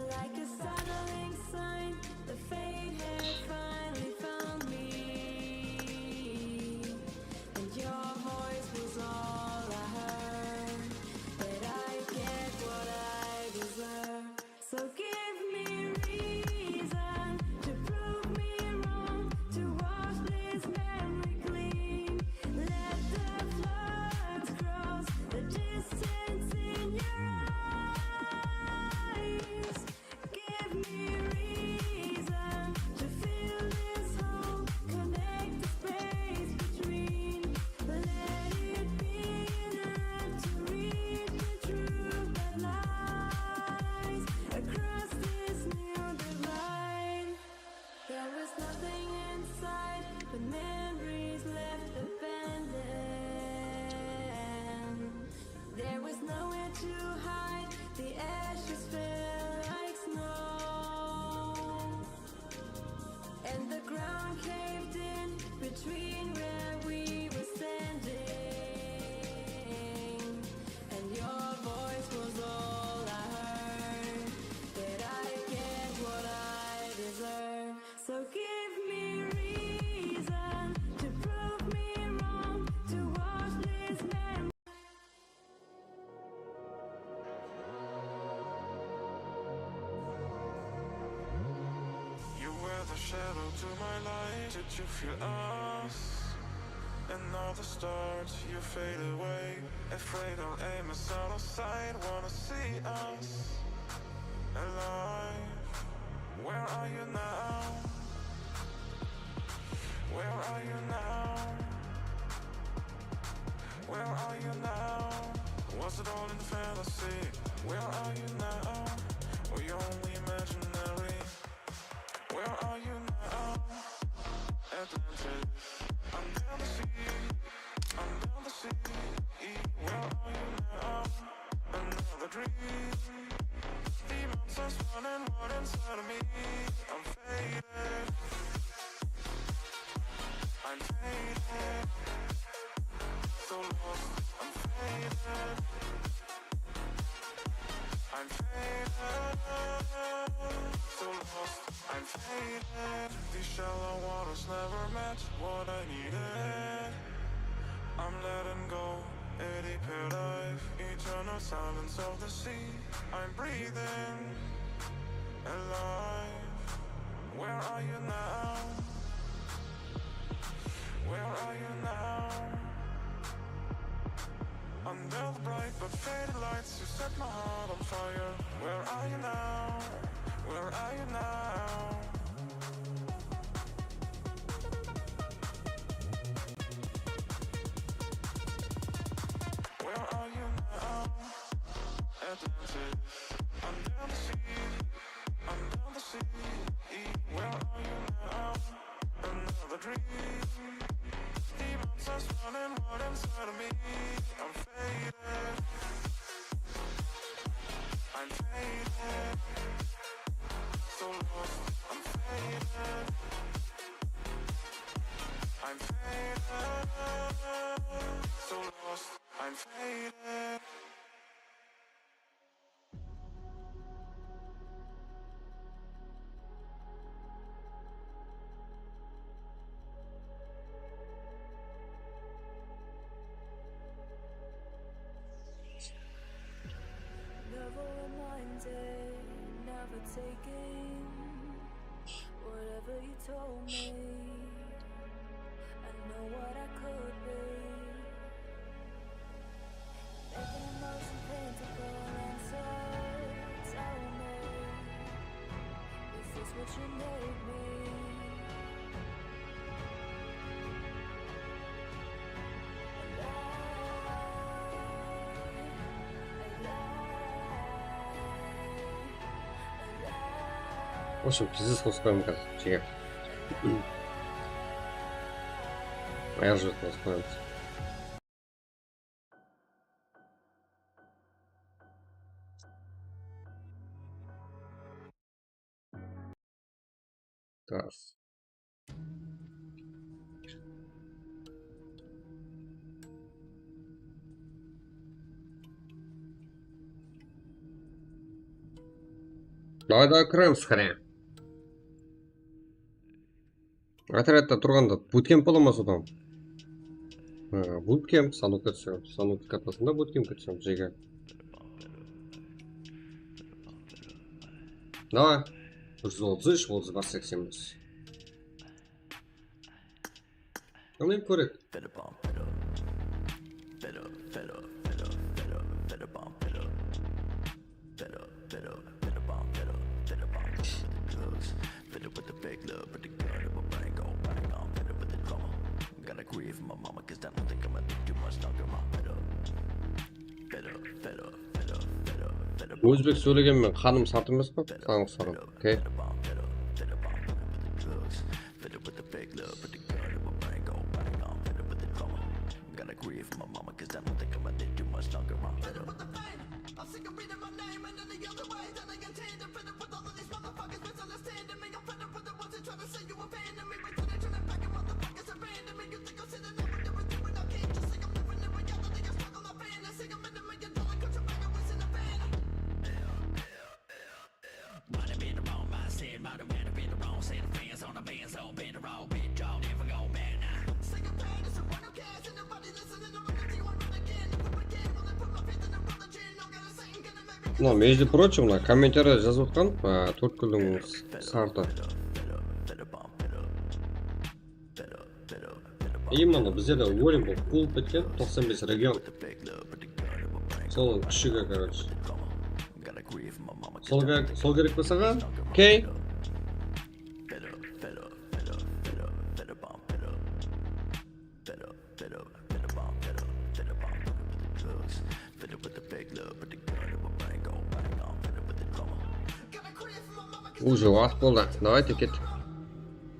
Like a startling sign, the fate had finally found me. And your voice was all I heard. That I get what I deserve. So give me reason to prove me wrong, to wash this memory clean. Let the floods cross the distance in your eyes. Give me reason to feel this hole, connect the space between. Let it be enough to read the truth that lies across this new divide. There was nothing inside, but memories left abandoned. There was nowhere to hide, the ashes fell like snow. And the ground caved in between where we were standing. And your voice was all I heard. That I get what I deserve. So give me reason to prove me wrong, to wash this memory. You were the shadow to my light. Did you feel us? And all the stars, you fade away. Afraid I'll aim us out of sight. Wanna see us alive. Where are you now? Where are you now? Where are you now? Was it all in fantasy? Where are you now? Or you only imaginary? Where are you now? Atlantis, I'm down the sea, I'm down the sea. Where are you now? Another dream. Demons are running wild inside of me. I'm faded, I'm faded, so lost. I'm faded, I'm faded, so lost. I'm faded. These shallow waters never match what I needed. I'm letting go, eddy paradise, eternal silence of the sea. I'm breathing alive. Where are you now? Where are you now? Under the bright but faded lights, you set my heart on fire. Where are you now? Where are you now? Where are you now? Atlantis, I'm down the sea, I'm down the sea. Where are you now? Another dream. Demons are running wild inside of me. I'm faded, I'm faded, so lost. I'm faded, I'm faded, so lost. I'm faded. Never reminded, never taking whatever you told me. I know what I could be. Making emotion paintable and so tell me, is this what you made me? В общем, пиздец спускаем как фига. А я же спускаемся. Класс. Давай кіреміз хрен. Отрядта тұрғанда буткемп бола ма содан? Буткемп, санукқа түсем. Санук катасында буткемпке түсем, жеге. Давай. 133, 30 бар 85. Қандай көрек? Өзбек сөйлегенмен қаным сарт емес па? Қаным сарым. Окей. Между прочим, мына комментария жазып отқан Төрткүлдің сарты. Именно біздерде ойын болып болып біткен 95 регион. Сол күшіге, короче. Сол керек пе саған? Окей. Уже уақыт болды. Давайте кет.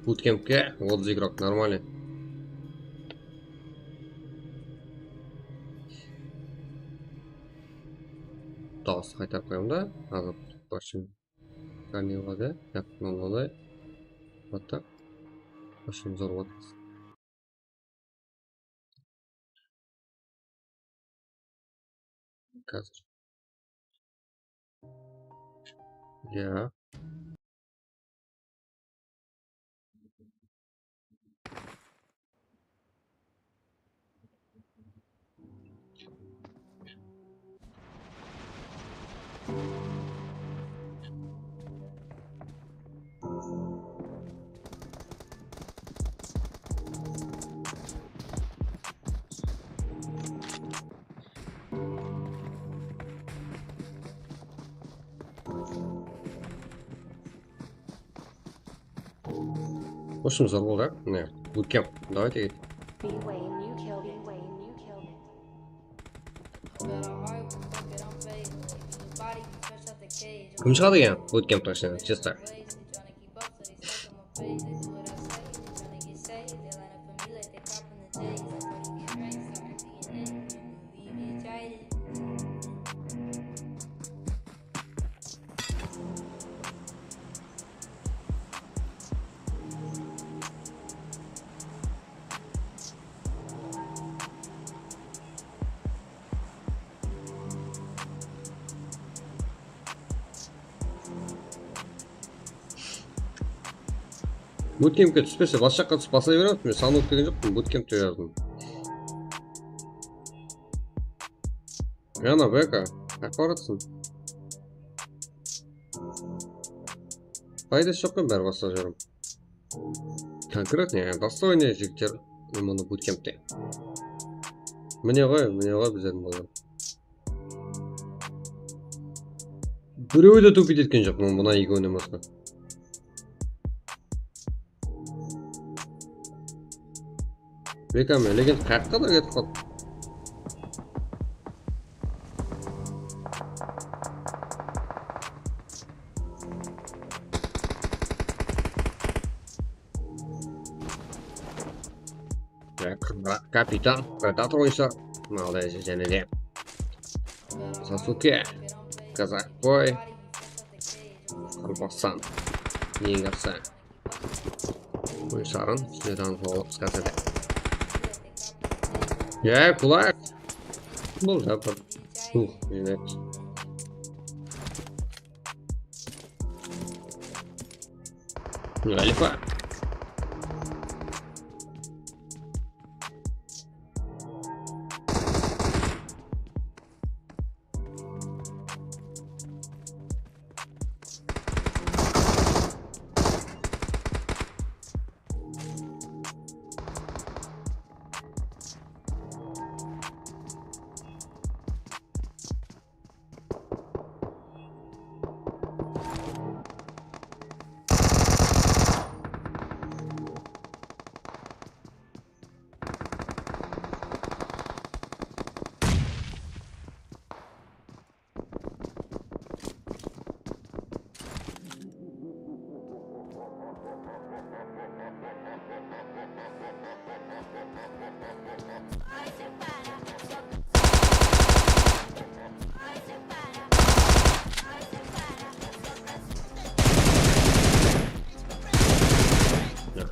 Буткемпке 30 игрок, нормально. Дауыс қайтарып қоямын да. Азып башым. Канилада, яқынлады. Вот так. Башым зор болады. Қазір. Я. В общем, взорвал, да? Нет. Буткемп. Давайте. Кім шығады екен? Буткемп точно, чисто. Буткемпке түспесе, басқа жаққа түсіп баса береді. Мен санук деген жоқпын, буткемпте жаздым. Ана, бәка, қаққа баратсың? Пайдасы жоқ қой бәрі басқа жерім. Конкретно, достойный жігіттер именно буткемпте. Міне ғой біздердің болған. Біреуі де тупит еткен жоқ, мұна егеуінен басқа. Бекам, легенд қаққа да кетіп қалды. Капитан, предатор ойыншылар. Молодец, және де. Сасуке, казак-бой, Қарбасан, ең жақсы. Ойыншыларын үстінен толып қысқасы. Кулак. Бұл жатыр. Жинет. Альфа.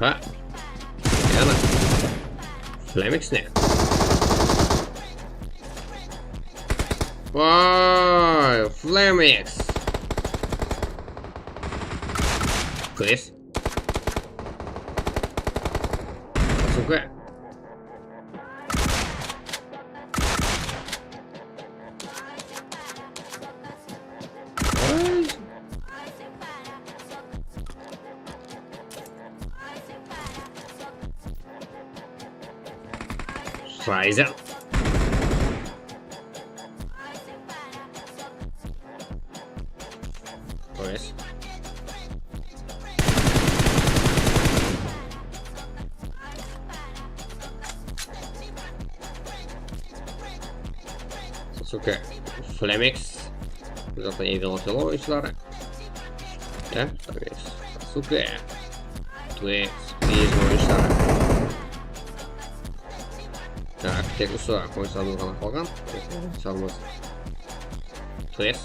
Ага. И она. Флемикс не. Ой, Флемикс. Крис. Сука. Ой. Файзер. Крис. Сука. Флемикс. Zaten evden atıyorlar oyuncuları. Ya, tabii. Suka. Twix. Biz oyuncuları. Так, tek usta koysalım ғана қалған. Салмыз. Twix.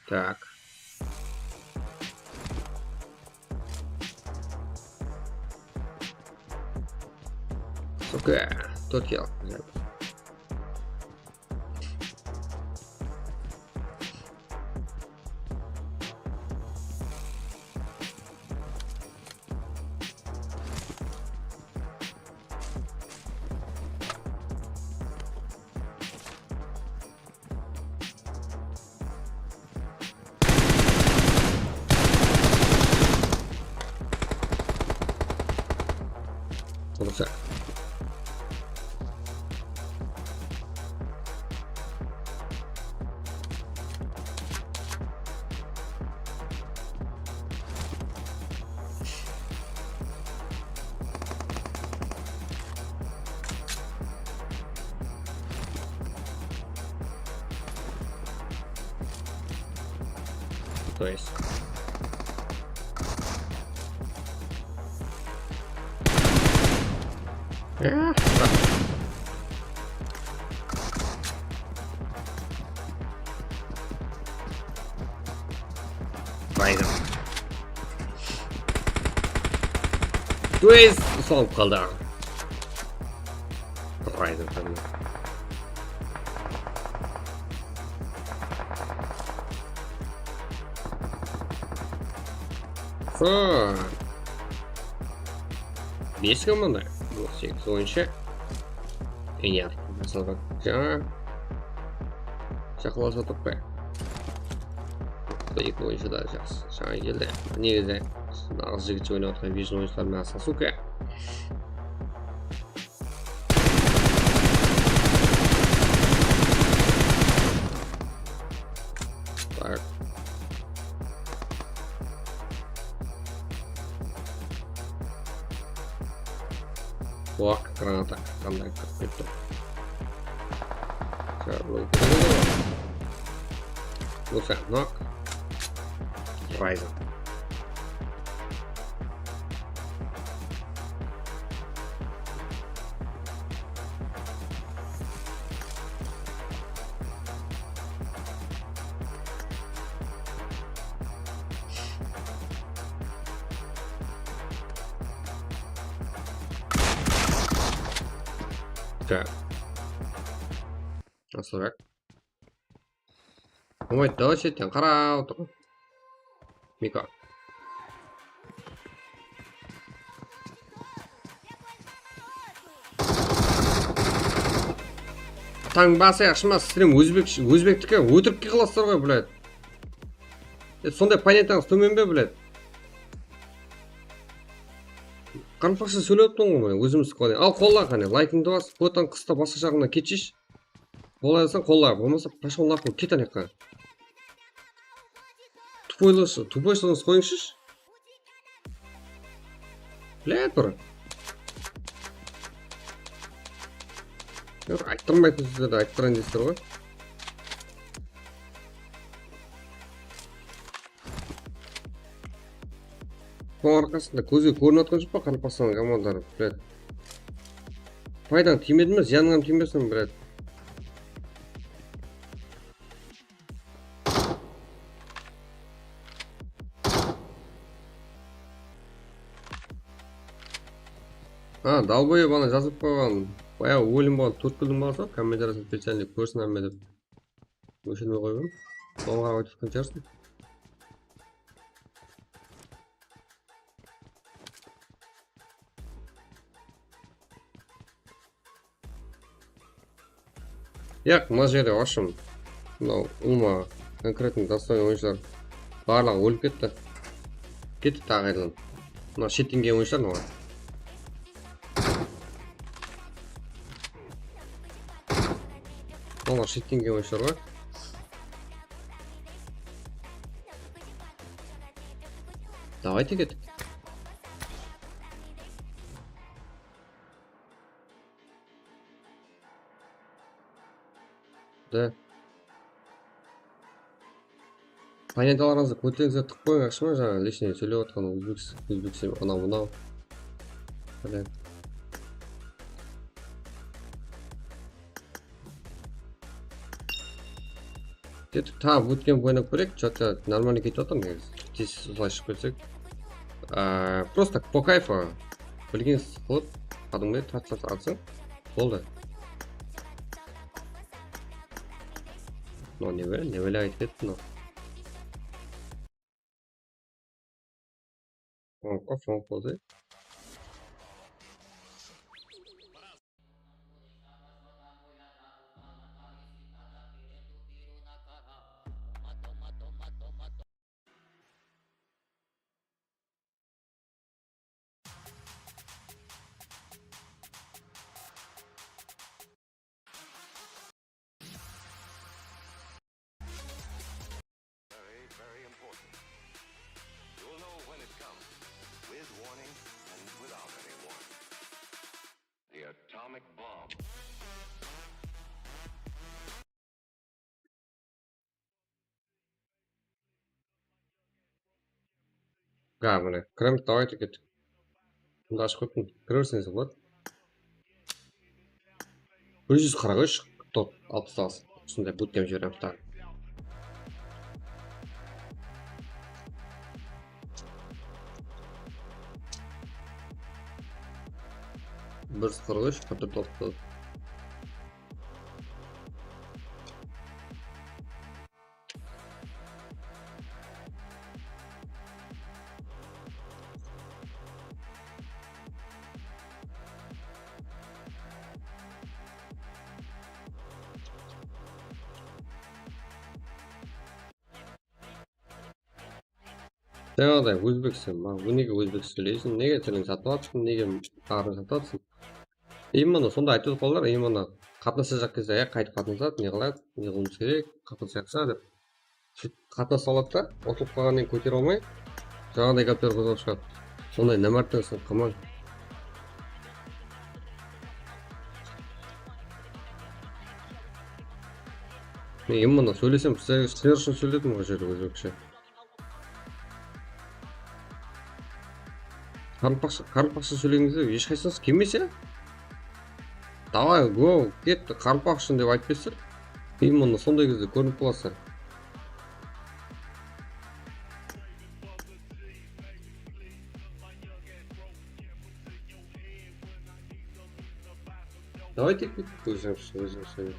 Так. Сука, тут я. Получай. То есть. Файзер. Twix son kaldı. Файзер tabii. Бес команда. 8 oyuncu. Eğer mesela bak ya şakalar satıp be. İlk oyuncu da şahin geldi. Негізі нағыз жігіт ойнап отқан бежін ойыншылармен аса сука. Так. О, граната. Қандай кіріп кетті. Лучше нок. Райзен. Так. Асырак. Болмайды да шеттен қарап отыр. Мика. Таң басы yaxshi emas, сіздер өзбектікі өтірікке қыласыздар ғой, блядь. Сондай понятияңыз төмен бе, блядь? Қарымпақша сөйлеп тұрмын ғой, өзіміз қылайын. Ал қолла қане, лайкыңды бас, қотан қыста басқа жағына кетшиш. Қолай алсаң қолла, болмаса пошел нахуй, кет анаққа. Тупойлығыңыз қойыңшыш. Блядь, бұр. Айттырмайтын сіздерді айттырайын дейсіздер ғой. Соның арқасында көзге көрініп отқан жоқ па қарымпақсаның командалары, блядь. Пайдаң тимеді ме, зияныңам тимесін, блядь. Далбойып ана жазып қойған. Баяғы өлім болған 4 күннің баласы, комментариясын специальный көрсін әмме деп өшірмей қойған. Соған қарап айтып жатқан шығарсың. Яқ, мына жерде ашым. Мынау ұлма конкретно достойный ойыншылар барлығы өліп кетті. Кетті тағы қайдан. Мына шеттен келген ойыншылар мына. Олар шеттен келген ойыншылар ғой. Давайте кеттік. Да. Понятияларыңызды көтеріңіздер тық қойың, ақшы ма жаңа лишний сөйлеп отқан өзбекше анау-мынау. Кеттік, тағы өткен ойнап көрейік, что-то нормально кетіп отыр негізі. Тез солай шығып кетсек. Просто по кайфу білгенсіз қылып, кәдімгідей тартса атсаң болды. Но не валяет это, но. Фон позы. Atomic bomb. Міне, кірім давайте кеттік. Мұнда ашып көптің кірерсіңіз болады. 143 топ 60. Осындай буткем жібереміз тағы. Bir 43 40 toptu. Жаңағыдай өзбексің, неге өзбек сөйлейсің, неге тілін сатып алыпсың, неге арын сатып алыпсың. Именно сонда айтып қалар, именно қатынаса жақ кезде қайтып қатынасады, не қылады, не қылуымыз керек, қатынасақса деп. Қатынаса алады да, отылып қалғаннан көтере алмай, жаңағыдай гаптар қозғап шығады. Сондай нәмәрттіңсің қаман. Мен именно сөйлесем, сіздер үшін сөйледім ғой жерде өзбекше. Қарымпақша сөйлегіңізде ешқайсыңыз келмесе, давай, го, кетті, қарымпақшын деп айтып берсіздер. Именно сондай кезде көрініп қаласыздар. Давайте выжимся.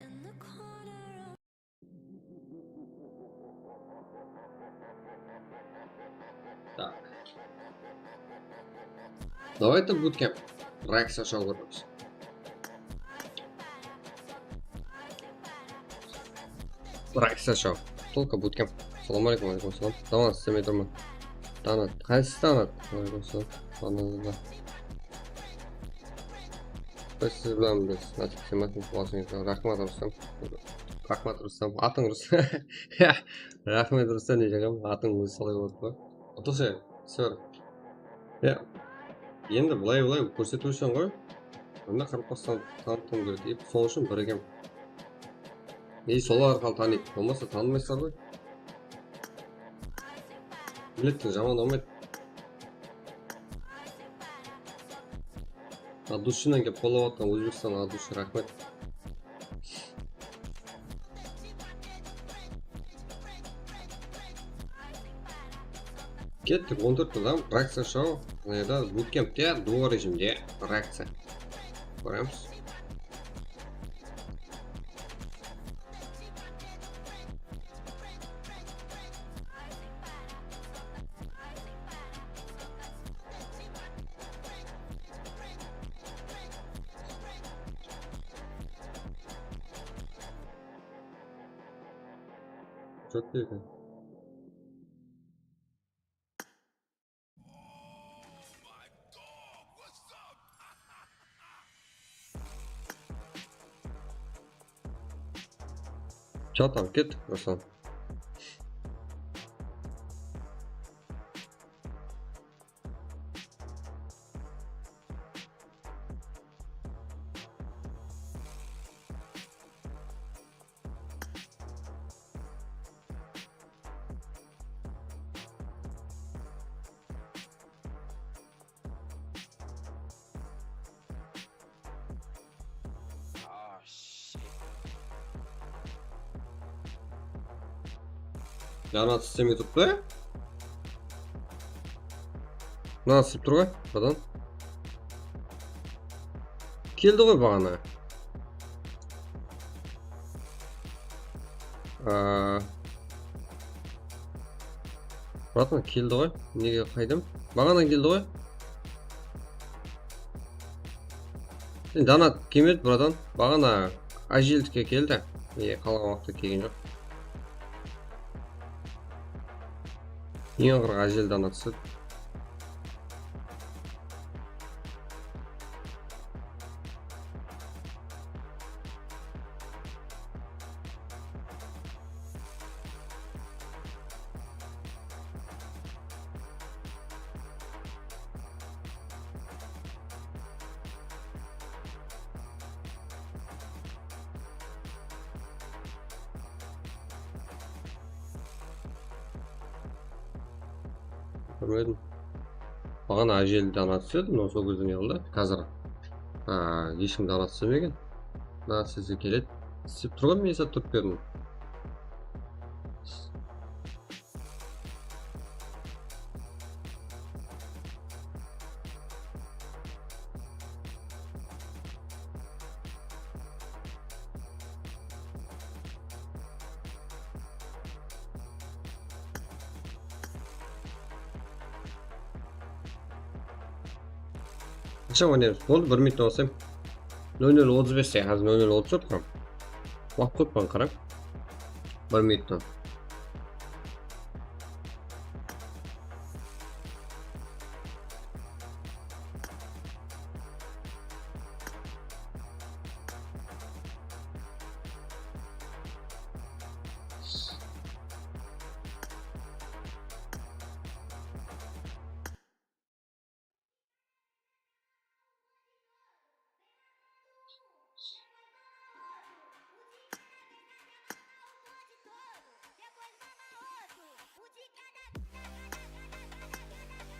In the corner Так. Давайте буткемп. Рекса шоу. Рекса шоу. Только буткемп. Салам алейкум, алейкум салам. Тамам, істемей тұрмын. Танат. Қайсысы танат? Алейкум салам. Танат. Біз сіз білемін біз. Начек семетін болашыңызға. Рахмат Рустам. Рахмат Рустам. Атың Рустам. Рахмет Рустам не жағам. Атың өзі солай болды ғой. Отосы. Сөр. Енді былай көрсету үшін ғой. Онда қарапастан таныттым керек. Сол үшін бірігем. Сол арқылы таниды. Болмаса танымайсыздар ғой. Билеттің жаман olmayды. Адушинан келіп қолдап жатқан Өзбекстан Адуши рахмет. Кеттік 14 адам реакция шоу. Буткемпте дуо режимде реакция. Көреміз. Çok iyi. Что там, кит, Руслан? Janat sistemi tuttu. Nasıl tuttu ғой? Badan. Келді ғой бағана. Братан келді ғой. Неге қайдым? Бағана келді ғой. Жанат келмеді братан. Бағана Ажилдікке келді. Қалған уақытта келген жоқ. Ең ақырғы Ажил Жанат түседі. Көрмедім. Бағана әжелі дана түседі, но сол кезде не қылды? Қазір ешкім дана түсемеген. Мына сізге келеді. Істеп тұрған мен сәт тұрып бердім. Қанша ойнаймыз? Болды, 1 минут басайым. 00:35 де, қазір 00:34 тұрам. Уақыт көп баған қарап. 1 минуттан.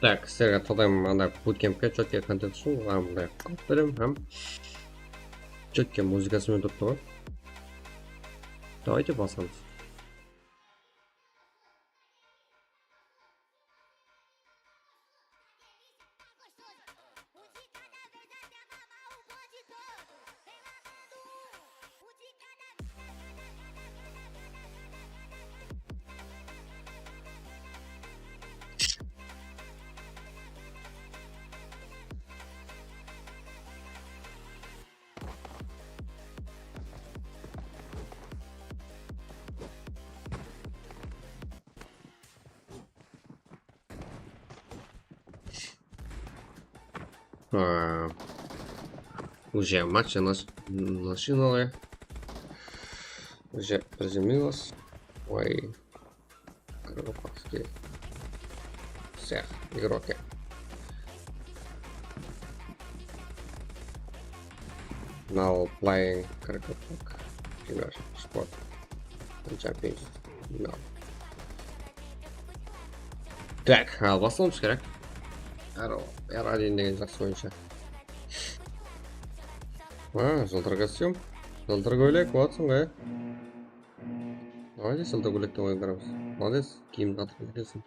Так, сіздерге тоқтайым анда буткемпке четкий контент үшін мындай қалып беремін һәм четкий музыкасымен тұрып тұр. Давайте басамыз. Уже матч начинали. Уже приземлилась. Ой. Крылопатки. Всех игроки. Now playing Крылопаток. Финаш. Спорт. Championship. No. Так, басылымыз керек. Әр один деген жақсы ойыншы. Жылтыр костюм. Жылтыр көйлек, болатсың ғой. Давайте жылтыр көйлектен ойындарымыз. Молодец, киім қатырып келсін.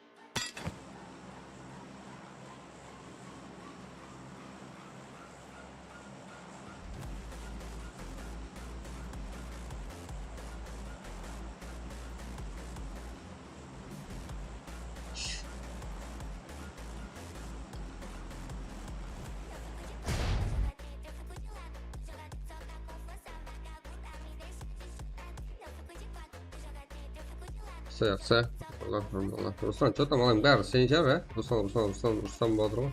Все. Нормально. Руслан, что там, малым, бәрі сен шығар, Руслан болады ғой.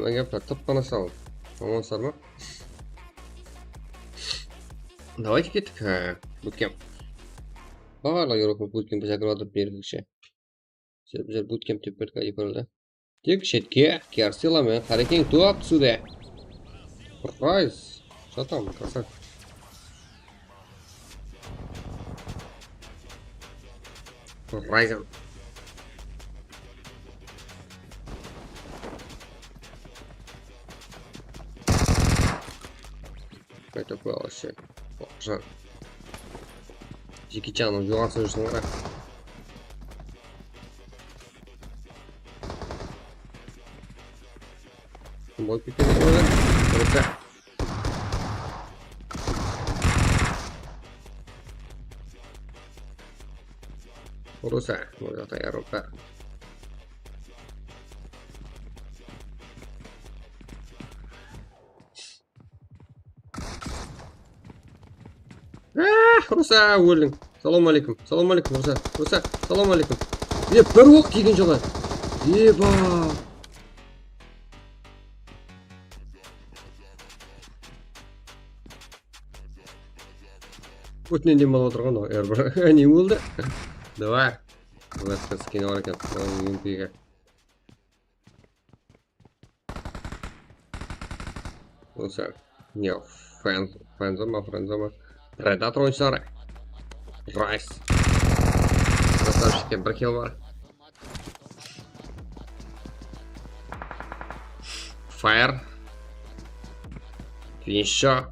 Неге тып қана салып. Амансыздар ма? Давайте кеттік. Буткемп. Барлық Еуропа буткемпті жакыратып бердікше. Біздер буткемп деп бердік әйі көрілді. Тек шетке керсиламен қарекең туап түсуде. Прайс. Что там, красавчик? Райзен. Что такое вообще? Жар. Джеки Чан, он юанцы уже смотрят. Бой пикирует. Rusa, voy a traer ropa. Rusa, өлдің. Салам алейкум, Руса, салам алейкум. Бір оқ тиген жоға. Еба. Өтінен дем бала отырған ғой, әрбір. Не болды? Давай. Вот скинул ракет. Олимпийка. Ну все. Не, френзома. Предатор ойыншылары. Райс. Красавчики, бір килл бар. Fire. Finish shot.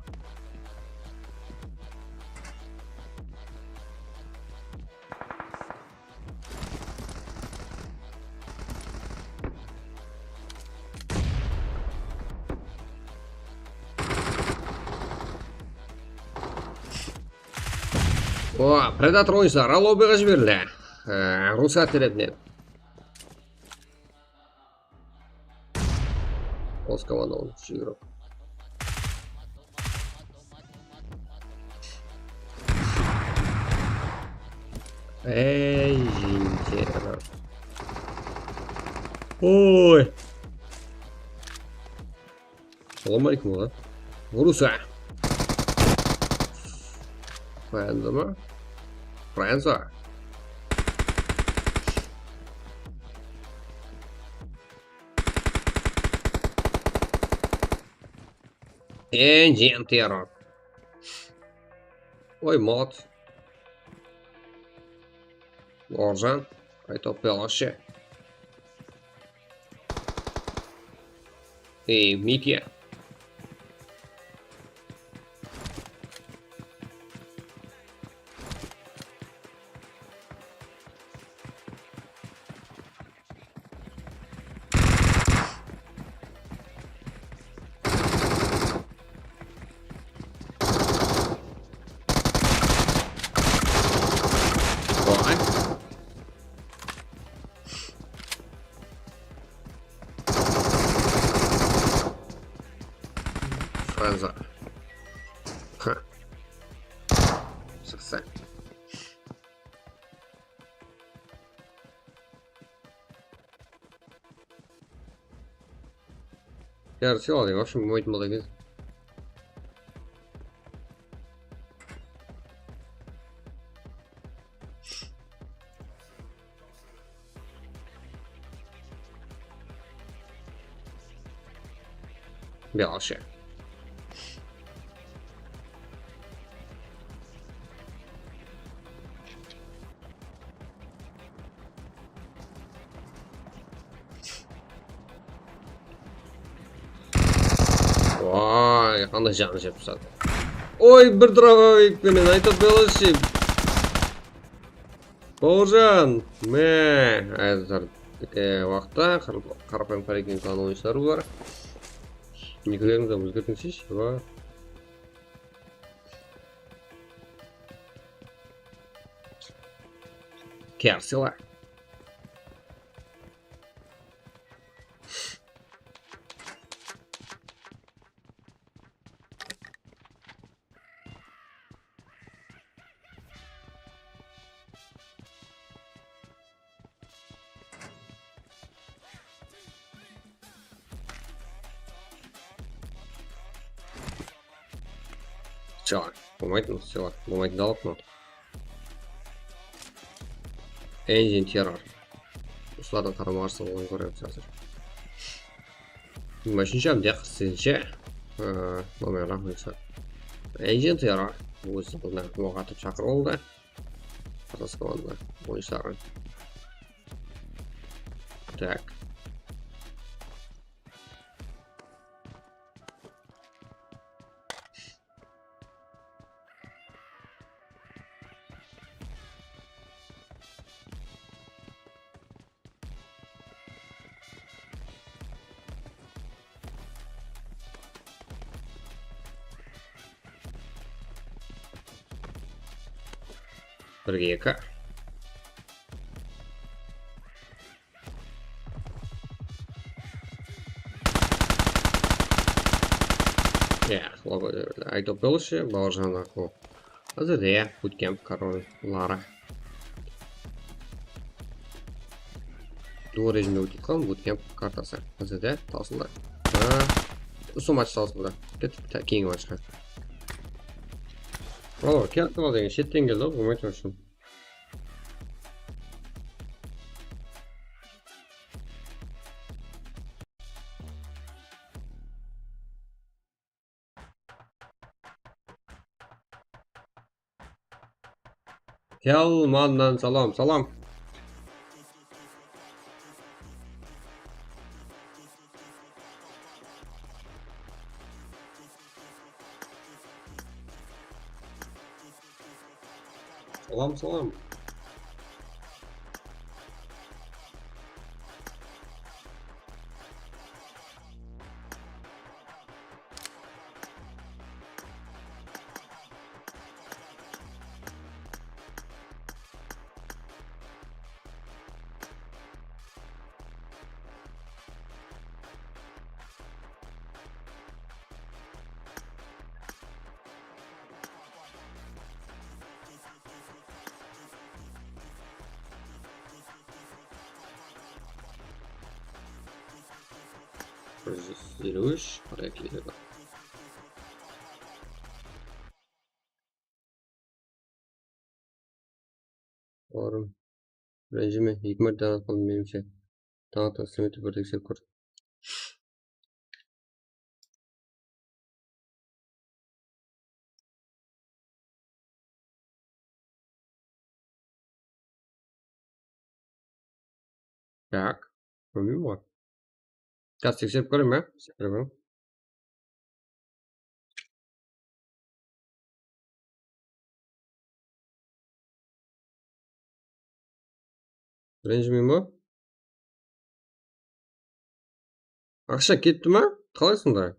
О, Predator oyuncular lobby'ga жіберілді. Русат теретінен. Осы команда лучший игрок. Эй, жинтер. Ой. Салам алейкум, да? Руса. Фрэнза ма? Фрэнза. Engine terror. Ой, мод. Оржан. Айтып белашы. Эй, Митя. Ой. Фрэнза. Ха. Шықса. Я сел, в общем, мой молодец. Белаще. Ой, қандай жағын жеп тастады. Ой, бір дробовикпенен айтып белаще. Бауыржан, әзір уақытта қарапайым қарекең клан ойыншылары бар. Николеріңізді өзгертіңізші, ба? Керсила. Села. Болмайтын, села. Болмайтын далып мұ. Engine terror. Осылардың қарама-қарсы болған көреміз қазір. 25-ші әмде 48-ші. Номер рахметсі. Engine terror. Өзі бұлда оғатып шақыр олды. Қазасы команда ойыншыларын. Так. Бірге екі. Айтып белаще, Бауыржан ақыл. Әзірде буткемп короллары. Дуо режимде өтіп қалым буткемп картасы. Әзірде таусылды. Осы матч таусылды. Кетіп кейінгі матчқа. О, келді бол деген шеттен келді, болмайтын үшін. Телманнан салам, салам. Салам. Елуш, қарай Орым. Ренжіме, 2 мәрте анық қылдым меніңше. Таңата сәметі бір тексеріп көрдім. Так, көрмеймін ғой. Қазір тексеріп көрейін бе? Секіріп. Ренжімеймін ба? Ақша кетті ма? Қалайсыңдар?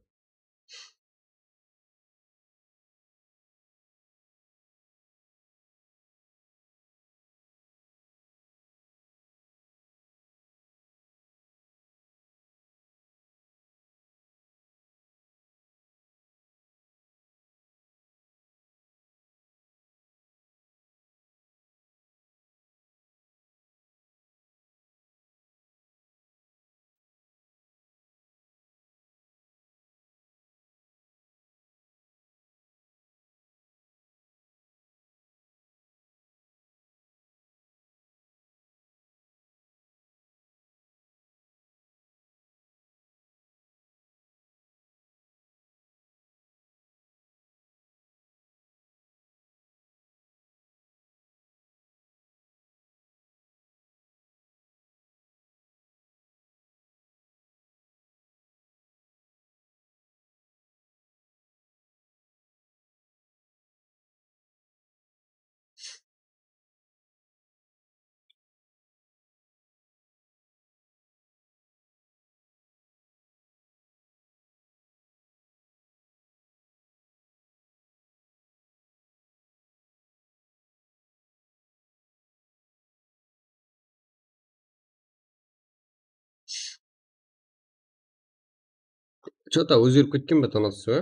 Что-то өзгеріп кеткен бе тонасы, ба?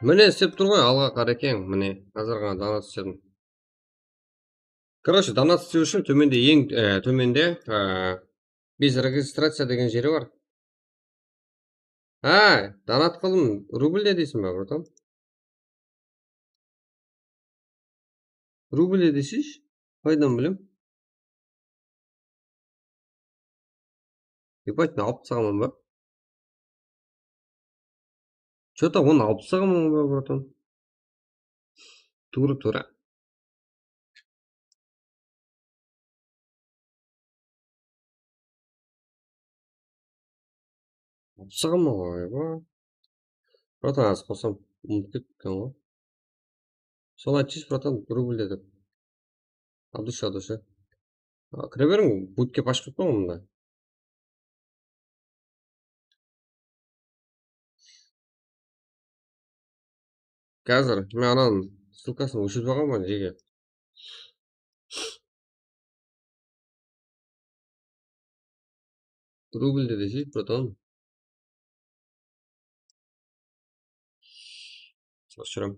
Міне істеп тұр ғой, алға қарекең. Міне, қазір ғана донат істедім. Короче, донат істеу үшін төменде төменде без регистрация деген жері бар. Донат қылдым, рубльде дейсің ба, братан? Рубльде десейші, қайдан білем? Ебать, мен алып тастағанмын ба? Что-то оны алып тастағанмын ба, братан? Тура. Алып тастағанмын ғой, ба? Братан, аз қосам, ұмытып кеткен ғой. Сол айтшы, братан, рубльде деп. От души. Кіре берің, будке ашып кетпен ғой мұнда. Қазір, мен ананың ссылкасын өшіріп алғанмын жеге. Рубльде десейші, братан. Слушай.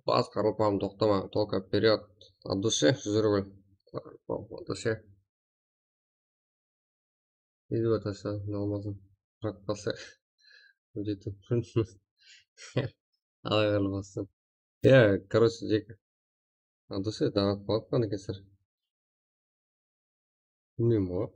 Бас қарылпам тоқтама, только вперед. От души, 100 рубль. От души. Иди вот это, алмазым. Бірақ қалса. Өтетін. Алай қарлы бастым. Короче, жеке. От души, донат қалып қаны кесір. Білмеймін ғой.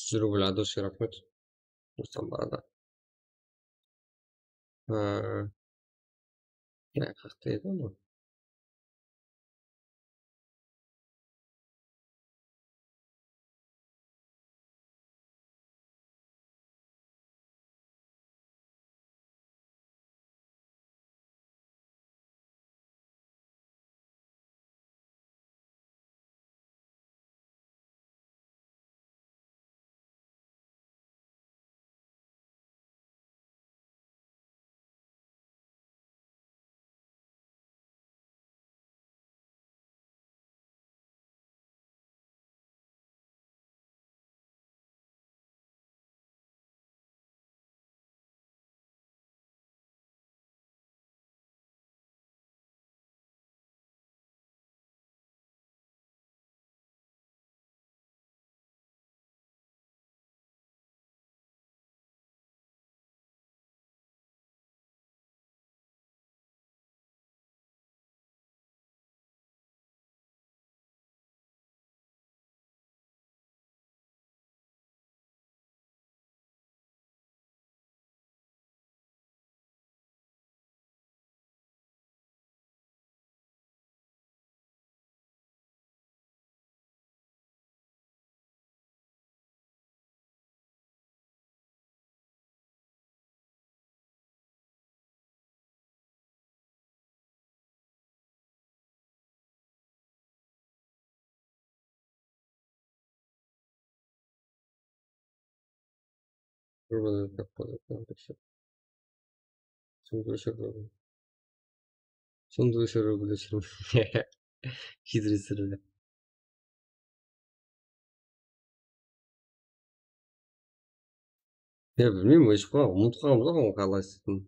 100 рубль от души рахмет. Осам барада. Какта еді оны? Сонду өшіру хитрый. Я білмеймін, өшіп қалған, ұмытып қалғанбыз ғой оны қалай істейтінін.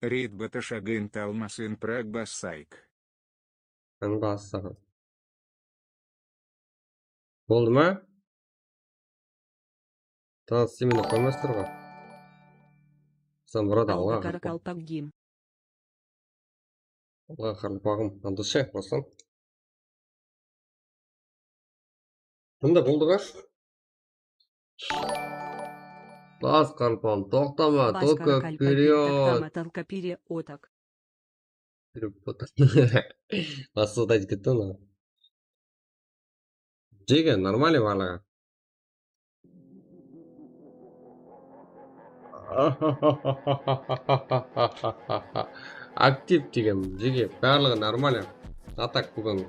Рид Баташагын Талмасын Праг Бассайк. Бассаған. Болды ма? Тағы істемені қоймастыр ғой. Сен бұрады алға Каракалпакгим. Алға қарылпағым. Андышы, басын. Мұнда болды ға? Бас қарылпағым, тоқтама, только вперед. Только переотак. Басыда айтып кетті оны. Жеге, нормально барлығы. Актив деген жеге, барлығы нормально. Атак бүгін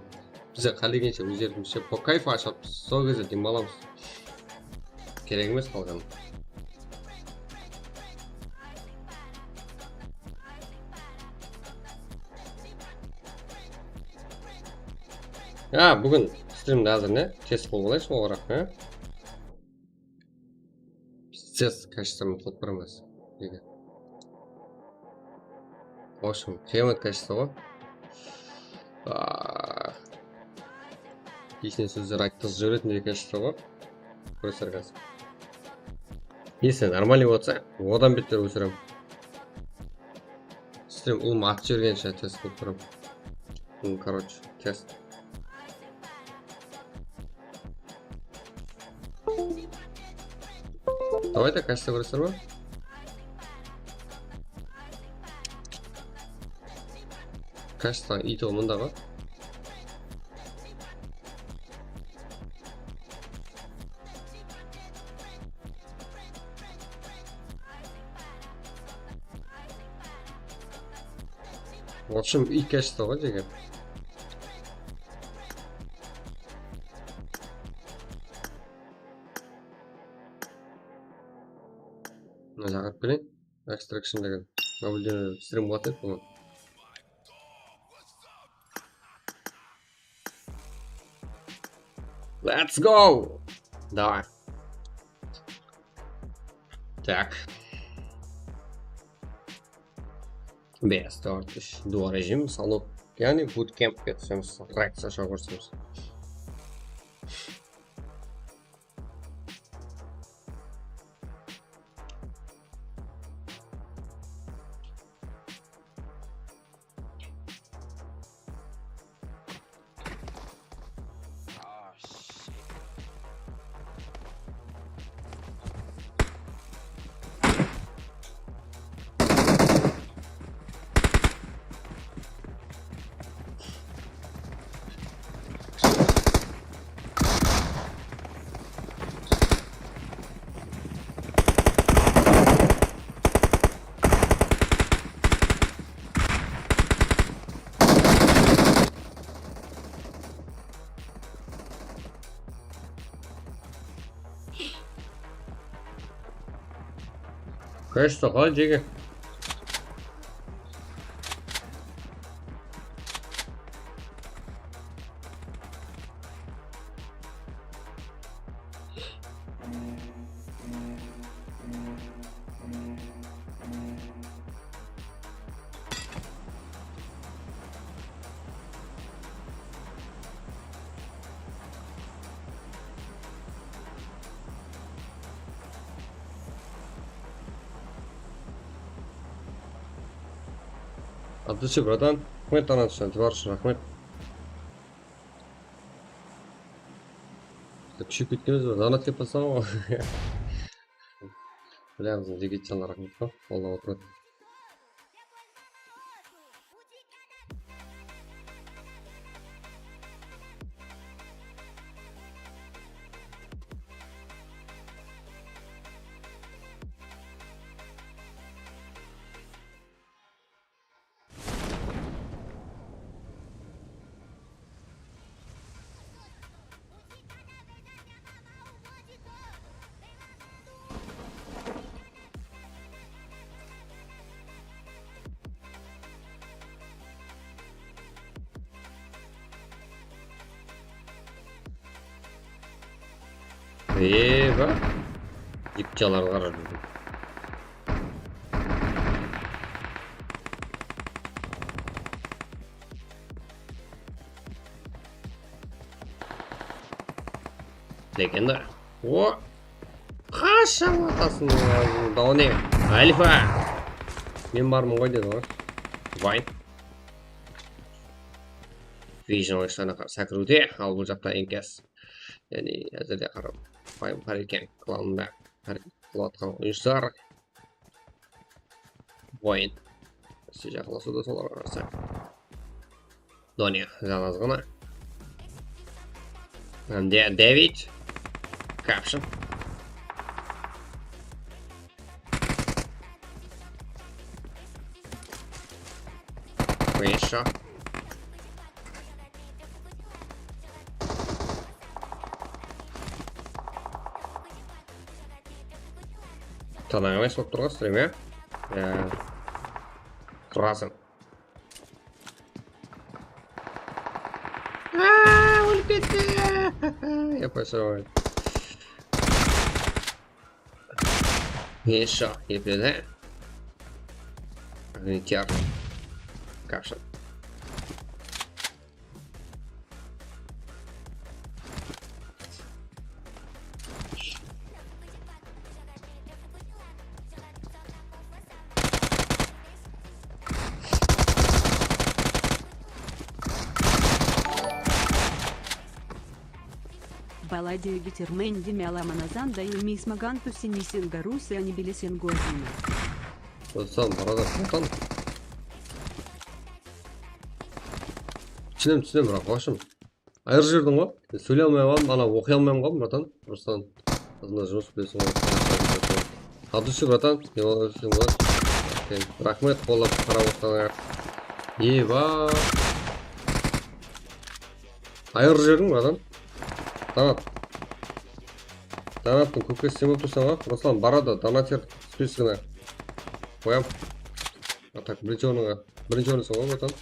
бізе қалегенше өздерімізше по кайф ашып, сол кезде демаламыз. Керек емес қалған. Бүгін стримді әзір не? Тест қол болайшы оларақ, Тест качествомен қылып барамыз. В общем, қиямет качество ғой. Есіне сөздер айтқыз жүретіндей качество ғой. Көрсер қазір. Если нормальный болса, одан беттер өсірем. Стрим ұлым ат жергенше тест қылып барам. Короче, тест. Давайте качество көрсер ма? Качество итол мұндағы. В общем, үй кәшті ғой жеке. Мына жағып келейін. Extraction деген. Мобильді стрим болады еді бұны. Let's go! Давай. Так. Без тортиш. Дуа режим салу. Яғни bootcamp'ке түсеміз. Reaction аша көрсеміз. Кәшті қалай жеге? От души, братан. Рахмет анатшан, товарищ, рахмет. Күшіп кеткеніміз бар, донат деп басам ғой. Білеміз, жегетжанға рахмет қой, Алла отырады. Ба? Ипчалар қарар деdim. Легенда. О! Қашан атасың да не? Альфа! Мен бармын ғой деді ғой. Вайн. Vision ойшана сәкіруде, ал бұл жақта енкес. Яғни әзірде қарап. Бар екен кланында қылатқан ойыншылар. Вайн. Сіз жақыласы да соларға қарсы. Доня, жалғызғана. Дэвид. Caption. Еще. Танай емес болып тұрған стрим, Құрасың. Өліп кетті! Я пошел. Еще, епеді. Агнитяр. Капшн. Балади Гитерменди Мяламаназан да и мисс Магантуси Нисингарусы они белесен Гуазина. Вот сам, арада қотан. Түсінем, бірақ башым. Айыр жердің ғой. Сөйлей алмай қалдым, ана оқи алмай қалдым, братан. Просто азында жұмыс білесің ғой. Адушы, братан. Рахмет, қолап қарап отырғаныңа. Еба. Айыр жердің брадан. Донат. Донаттың көкесі сен болып тұрсың ба? Руслан барады. Донатер списогына қоям. Так, бірінші орнысың ғой братан.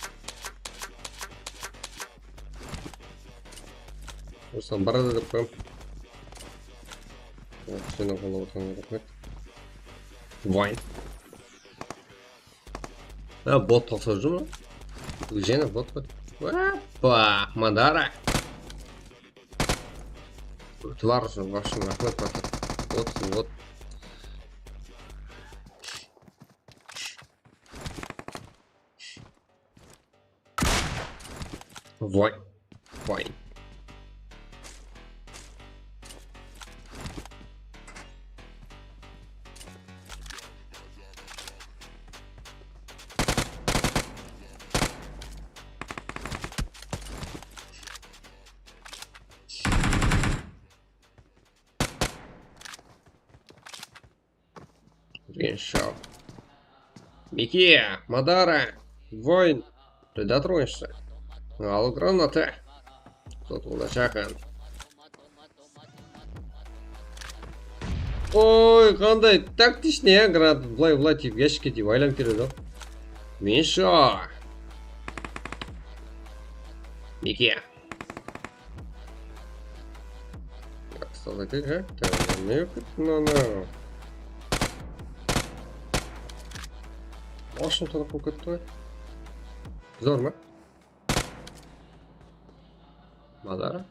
Руслан барады деп қоям. Сені қолап отырған рахмет. Вайн. Бот қалса жүр ма? Жена бот қой. Опа, Мадара. Твар үшін вообще рахмет братан. Вот. Вайн. Шоу. Мики, Мадара, Войн, Предатор ойыншысы. Ал гранаты. Сотылда шақан. Ой, қандай тактичный, гранат. Былай тиіп ящикке тиіп айланып келеді. Миша. Мики. Кстати, как? Ну. Ашын толық болып кетті ғой. Зор ма? Мадара?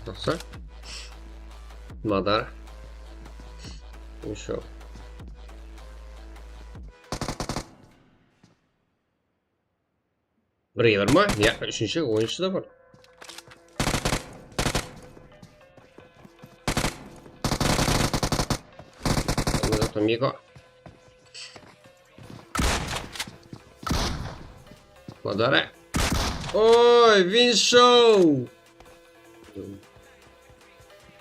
Жақсы. Мадара. Еще. Бірге бар ма? Я, үшінші ойыншы да бар. Мико. Мадара. Ой, Виншоу!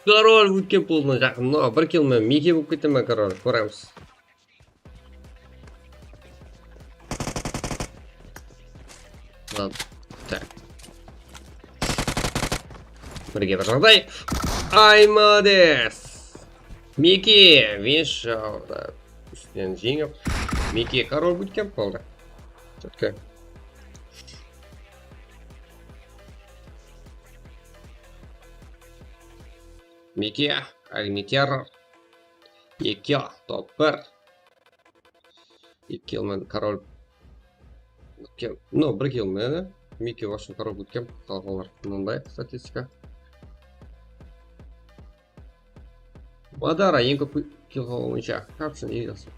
Король өткен болдың жақын. Бір келмен Мики болып кетті ме король? Көреміз. Так. Бірге бір жағдай. Ай, молодец! Мики, Виншоу. Үстінен жеңіп. Мики король өткен болды. Четко. Мики, Агнитер, Екі, топ-1. Екі келмен король. Ну, бір келмен, Мики вашын король өткен. Қалғалар мынандай статистика. Мадара ең көп келға ойынша. Капшын егесі.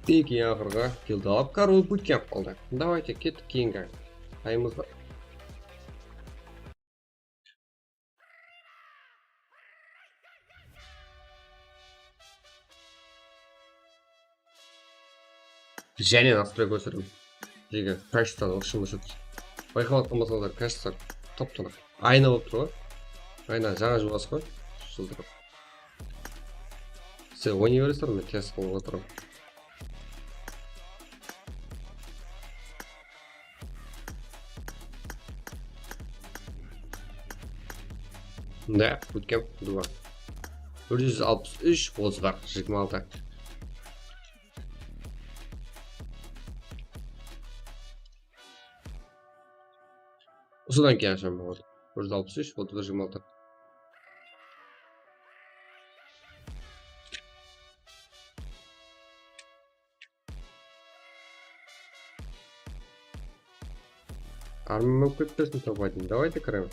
Екі ағырға келді алып король өткен болды. Давайте кеттік кейінгі. Айымызда. Және настрой көсірім. Жеге качестводан ұшын ұшыт. Байқалатқан басалдар качество топ-тонық. Айна болып тұр ғой. Айна жаңа жуғасы ғой. Жылдырып. Сен ойнай бересіздер, мен тест қылып отырым. Да, өткен 2. 163 30-ға 26. Осыдан кейін ашам болады. 163, 26. Армия көп кетпесін топ-1. Давайте кірем.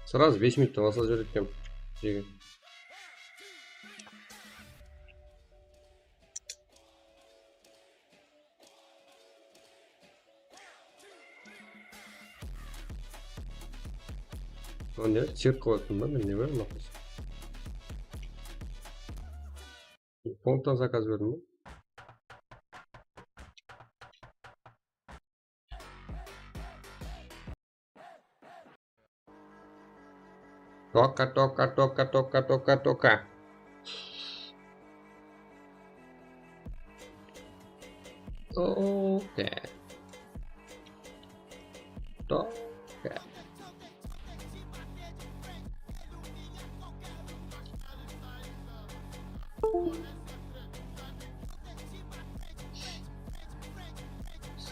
Сразу 5 минуттан аса жіберіп жеге. Ne? Çirk koydum ben de ne böyle mi? Fondtan zakaz verdim mi? Toka toka toka toka toka toka. Toka. Toka.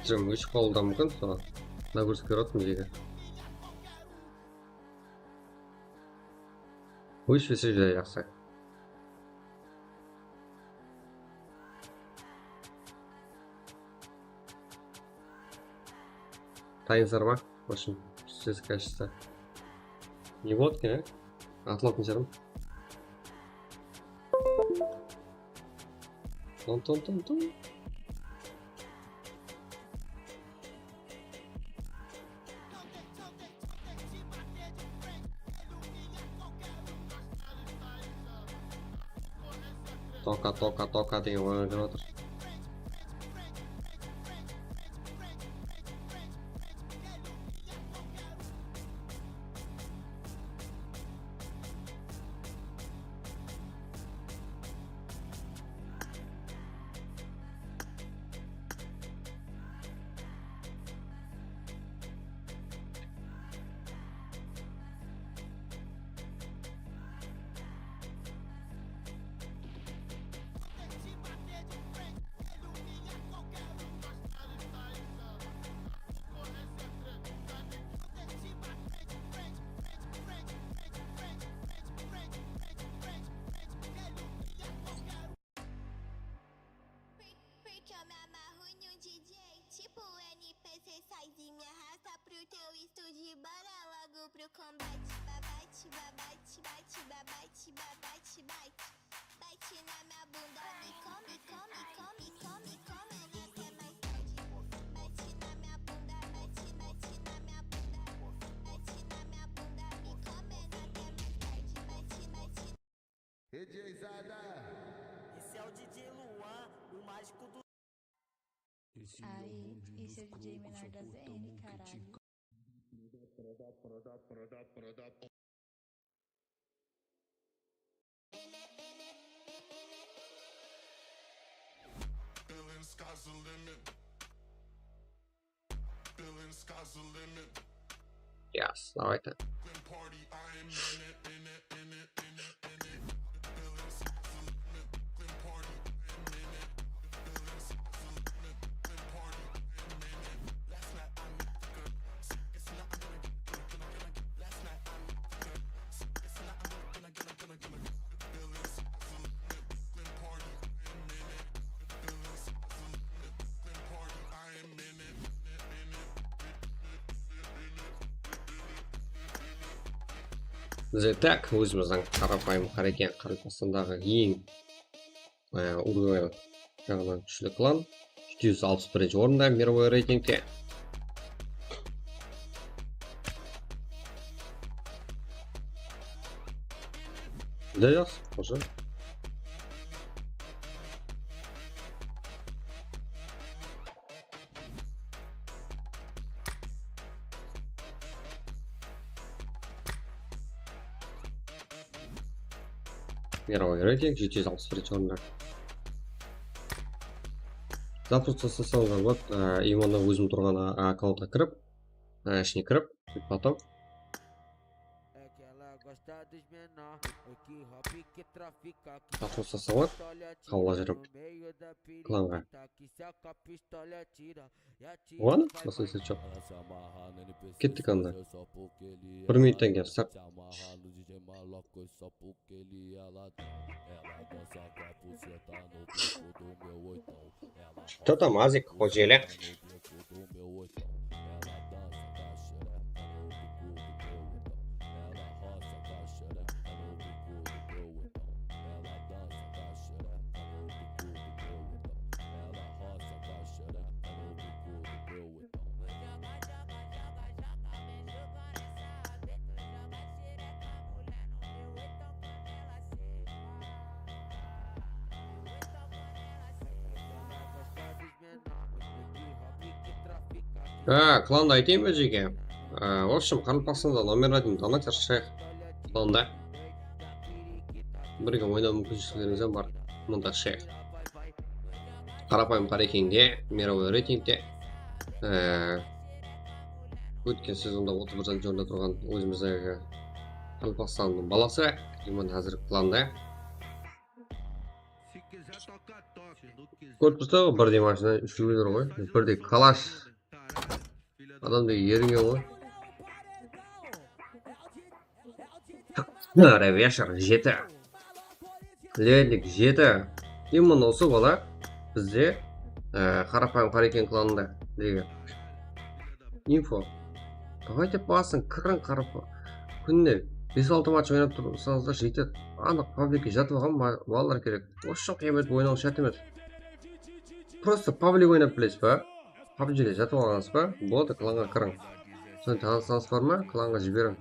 Стрим үш қолдамған соң нагрузка беретін жеге. Үш весе жүре жақсы. Дайынсыздар ма? В общем, сөз качество. Не болады екен, атылатын шығармын. Тон. Тока деген ойын жүріп отыр. Porque eu me amarro em um DJ, tipo NPC, sai e me arrasta pro teu estúdio e bora logo pro combate. Babate, babate, bate, babate, babate, bate. Bate na minha bunda, me come, até mais tarde. Bate na minha bunda, bate na minha bunda. Bate na minha bunda, me come até mais tarde. Bate. DJ Zada. Esse é o DJ Luan, o mágico do. Aí, esse é o DJ menor da ZN, caralho. Feeling sky's the limit. Feeling sky's the limit. Yes, давайте. Party, I am in it. Feeling sky's the limit. Party, I am in it. Feeling sky's the limit. Party, I am in it. Last night I met the girl. It's not gonna. Last night I met the girl. It's not gonna. Feeling sky's the limit. Party, I am in it. Feeling sky's the limit. Party, I am in it. Зетак өзіміздің қарапайым қарекен қарапасындағы ең уровень жағынан күшлі клан 761 орында мировой рейтингте. Да, жақсы, уже. Мировой рейтинг 761 орында. Запуск жасасаңыздар болады, именно өзім тұрған аккаунтқа кіріп, ішіне кіріп, потом запуск жасасам болады, қабылдап жүріп кланға. Оған, басылса жоқ. Кеттік анда. 1 минуттан кейін старт. Что там, Азик, какой желе? Кланды айтайын ба жеке? В общем, Қарақалпақстанда номер один донатер шейх кланда. Бірге ойнау мүмкіншіліктеріңіз бар. Мұнда шейх. Қарапайым қарекеңде, мировой рейтингте. Өткен сезонда 31 орында тұрған өзіміздегі Қарақалпақстанның баласы. Иман әзір кланда. Көріп тұрса ғой, бірдей машина үшілдер ғой. Бірдей калаш. Адамдай еріңе ғой. Ревешер 7. Ледник 7. Именно осы бала бізде қарапайым қарекен кланында деген инфо. Давайте басын кірін қарапайым. Күніне 5-6 матч ойнап тұрсаңыздар жетеді. Анық пабликке жатып алған балалар керек. Осы қиямет ойнау шарт емес. Просто паблик ойнап білесіз ба? PUBG'де жатып алғансыз ба? Болды, кланға кірің. Соны танысаңыз бар ма? Кланға жіберің.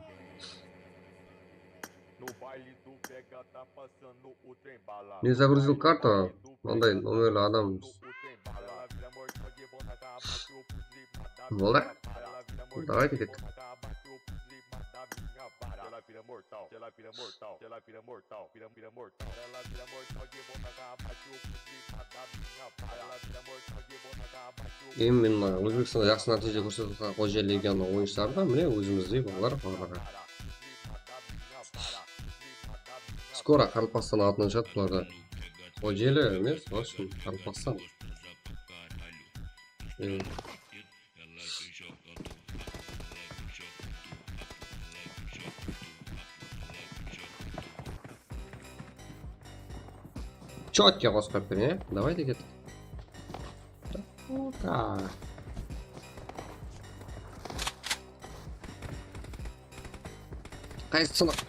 Не загрузил карту? Ондай номерлі адам. Болды? Давайте кеттік. Именно Өзбекстанда жақсы нәтиже көрсеткен Қожа Легионның ойыншылары да міне өзіміздей балалар бағаға. Скоро Қарақалпақстан атынан шығады бұларда. Қожелі емес, в общем, Қарақалпақстан. Четкий қосып берейін, давайте кеттік. Қайсы сынық?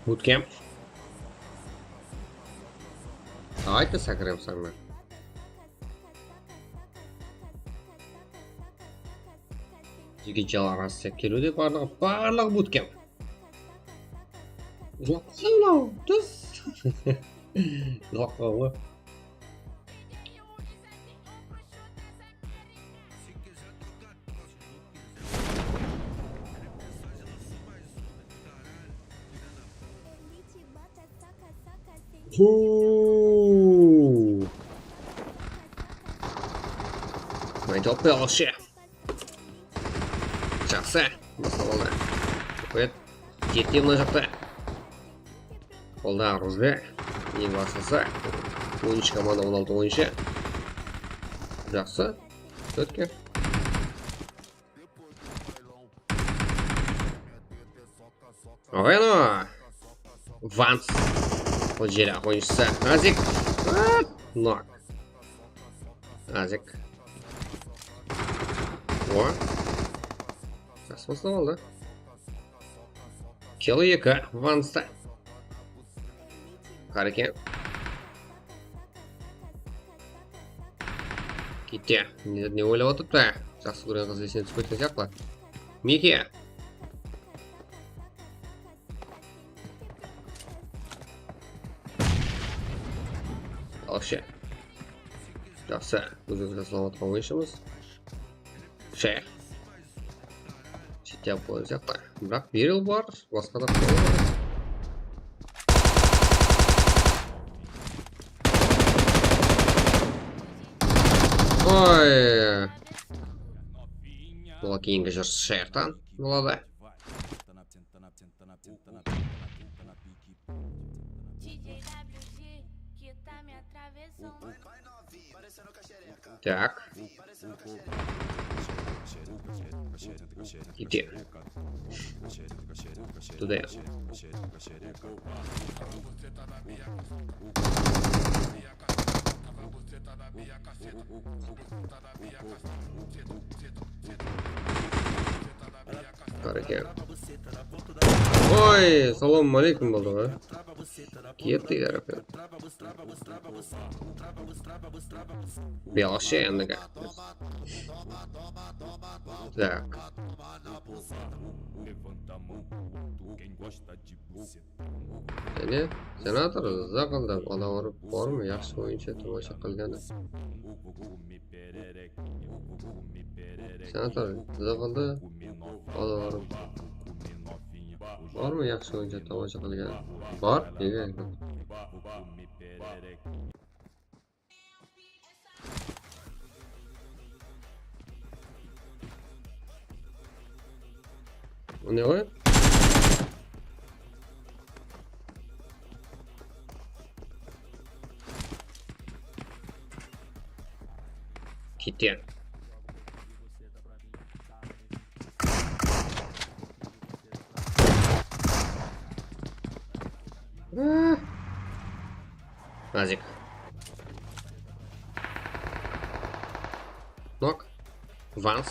Bootcamp. Давайте сыграем со мной. Жігітжалар арасында келуде барлығы bootcamp. Жоқсың түс. Жоққа ғой. Найдет вообще. Жақсы. Мысалы да. Жетті мына жақта. Қолда арызды. Ең бастысы. Ойыншы команда 16 ойыншы. Жақсы. Төртке. Ойно. Ванс. Вот желі ойыншысы. Азик. Нок. Азик. О. Смысл болды. Келі 2. Ванста. Қарекен. Кетте. Не ойлап отырыпты. Жақсы көрген қыз есіне түсіп кеткен сияқты. Меке. Вообще. Жақсы. Өзімізге саламат отқан ойыншымыз. Шейх. Шеттеп қойып сияқты. Бірақ беріл бар. Басқа да қойып бар. Ой. Бұл кейінгі жүріс шейхтан болады. Так. Иди. Туда. Караке. Ой, салам алейкум болды ғой. Кетті әріпі. Белоше ендігі. Так. Және сенатор зақылды бала ұрып барым, яқшы ойыншы тамаша қылғаны. Сенатор зақылды бала ұрып барым, яқшы ойыншы тамаша қылғаны. Бар, неге айтады? Ne o? Gitti. Azıcık. Nok. Vans.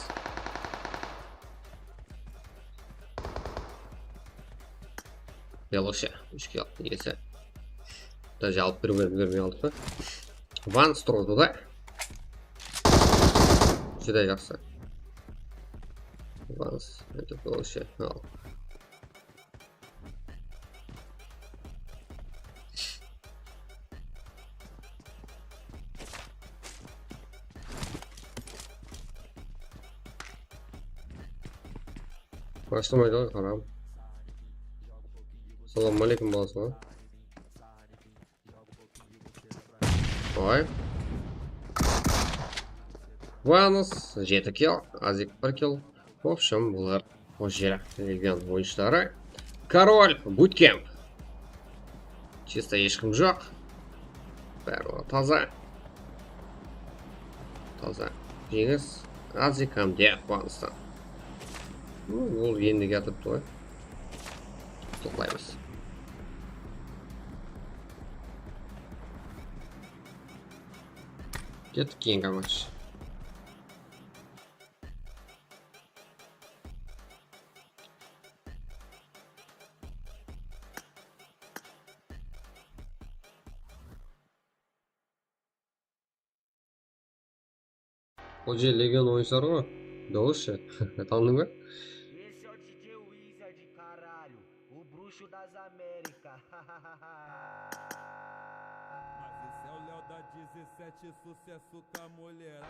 Белоше. 3 алып есе. Даже алып бермей алдық па. Ван стройды да. Сюда жақсы. Ванс. Это Белоше. Ал. Başlamaydı o karam. Assalomu alaykum bolasi. Voy. Vanus 7 kill, Azik 1 kill. В общем, bular o'sha kelgan o'yinchlari. Король Bootcamp. Чисто hech kim yo'q. Bari toza. Toza. Jengiz Azik ham Vanusdan. Ол енді кетіп той. Тоқтаймыз. Кеттік кейінгі матч. Ол же легион ойыншылары ғой. Дауыс ше. Таныдың ба? Esse é o DJ Wizard, caralho. O bruxo das Américas. Mas esse é o Léo da 17, sucesso com a mulherada.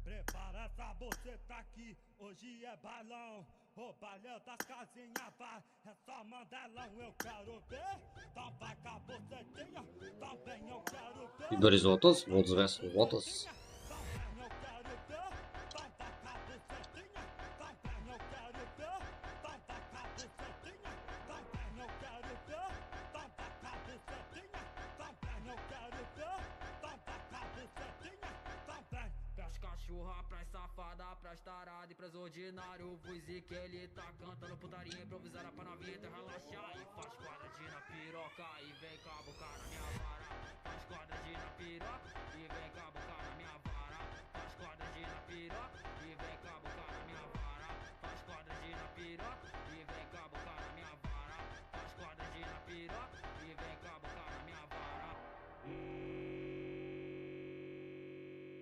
Prepara essa boceta aqui, hoje é balão. O balão das casinhas vai, é só mandelão, eu quero ver. Então vai com a bocetinha, também eu quero ver. 130, Volkswagen 30. Também eu quero ver. Então vai com a bocetinha, também eu quero ver. Então vai com a bocetinha, também eu quero ver. Então vai com a bocetinha, também eu quero ver. Então vai com a bocetinha, também. Pras cachorra, pras safada, pras tarada e pras ordinário. O Vuzi que ele tá cantando putaria improvisada pra novinha então relaxar. E faz quadradinha na piroca e vem com a boca na minha vara. Faz quadradinha na piroca e vem com a boca na minha vara. Faz quadradinha na piroca e vem com a boca na minha vara. Faz quadradinha na piroca e vem com a boca na minha vara. Faz quadradinha na piroca e vem com a boca na minha vara.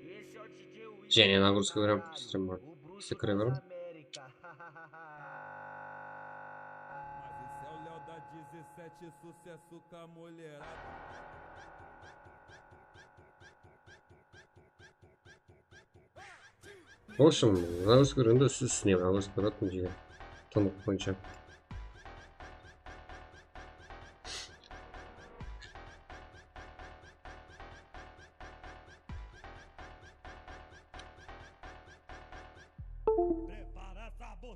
Esse é o DJ Wizard. Және нагрузка берем, стрим бар. Секрет берем. Mas esse é o Léo da 17, sucesso com a mulherada. В общем, нагрузка беремде үстіне нагрузка беретін жеге. Тонық бойынша.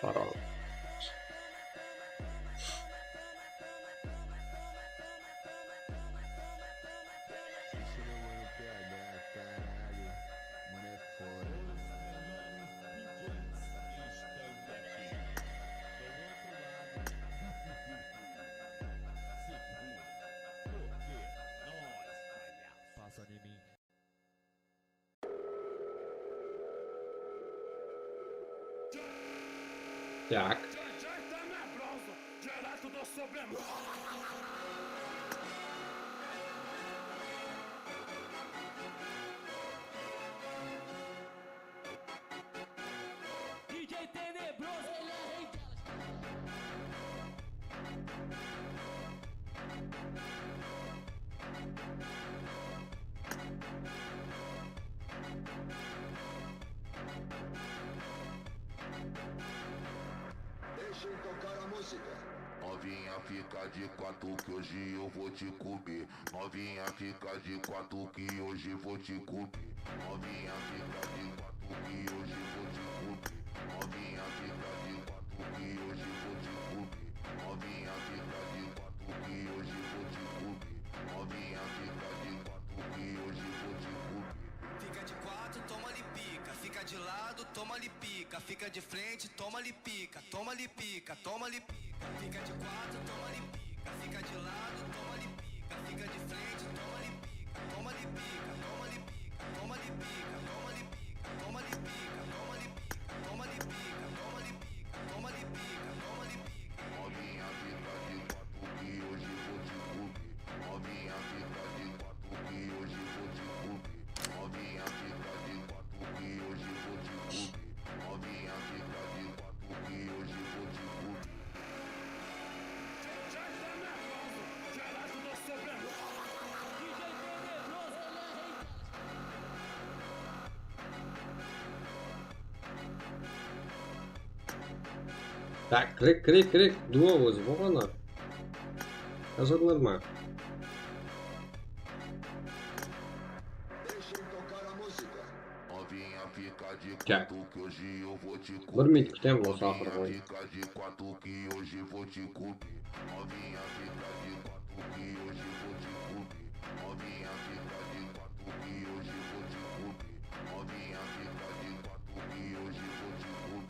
Farol. Esse meu mano PH, caralho. Mano é foda. Passa em mim. Jak. Direto do Supremo. DJ Tenebroso, ele é rei delas. Deixem tocar a música. Novinha fica de quatro que hoje eu vou te comer. Novinha fica de quatro que hoje vou te comer. Novinha fica de quatro que hoje vou te comer. Novinha fica de quatro que hoje vou te comer. Novinha fica de quatro que hoje vou te comer. Novinha fica de quatro que hoje vou te comer. Fica de quatro, toma-lhe pica. Fica de lado, toma-lhe pica. Fica de frente, toma-lhe pica. Toma-lhe pica, toma-lhe pica. Fica de quatro, toma-lhe pica. Fica de lado, toma-lhe pica. Fica de frente, toma-lhe pica. Toma-lhe pica, toma-lhe pica. Toma-lhe pica, toma-lhe pica. Toma-lhe pica, toma-lhe pica. Toma-lhe pica, toma-lhe pica. Toma-lhe pica, toma-lhe pica. Novinha fica de quatro que hoje vou te comer. Novinha fica de quatro que hoje vou te comer. Novinha fica de quatro que hoje vou te comer. Novinha fica de quatro que hoje vou te comer. Direto do Supremo. DJ Tenebroso, ele é rei delas. Так, крик. Дуо өзі болғаны. Жазылар ма? Deixem tocar a música. Novinha fica de Jak. quatro que hoje eu vou te Bir comer. minut күтемін осы Novinha ақыры бойы. fica de quatro que hoje vou te comer. Novinha fica de quatro que hoje vou te comer. Novinha fica de quatro que hoje vou te comer. Novinha fica de quatro que hoje vou te comer.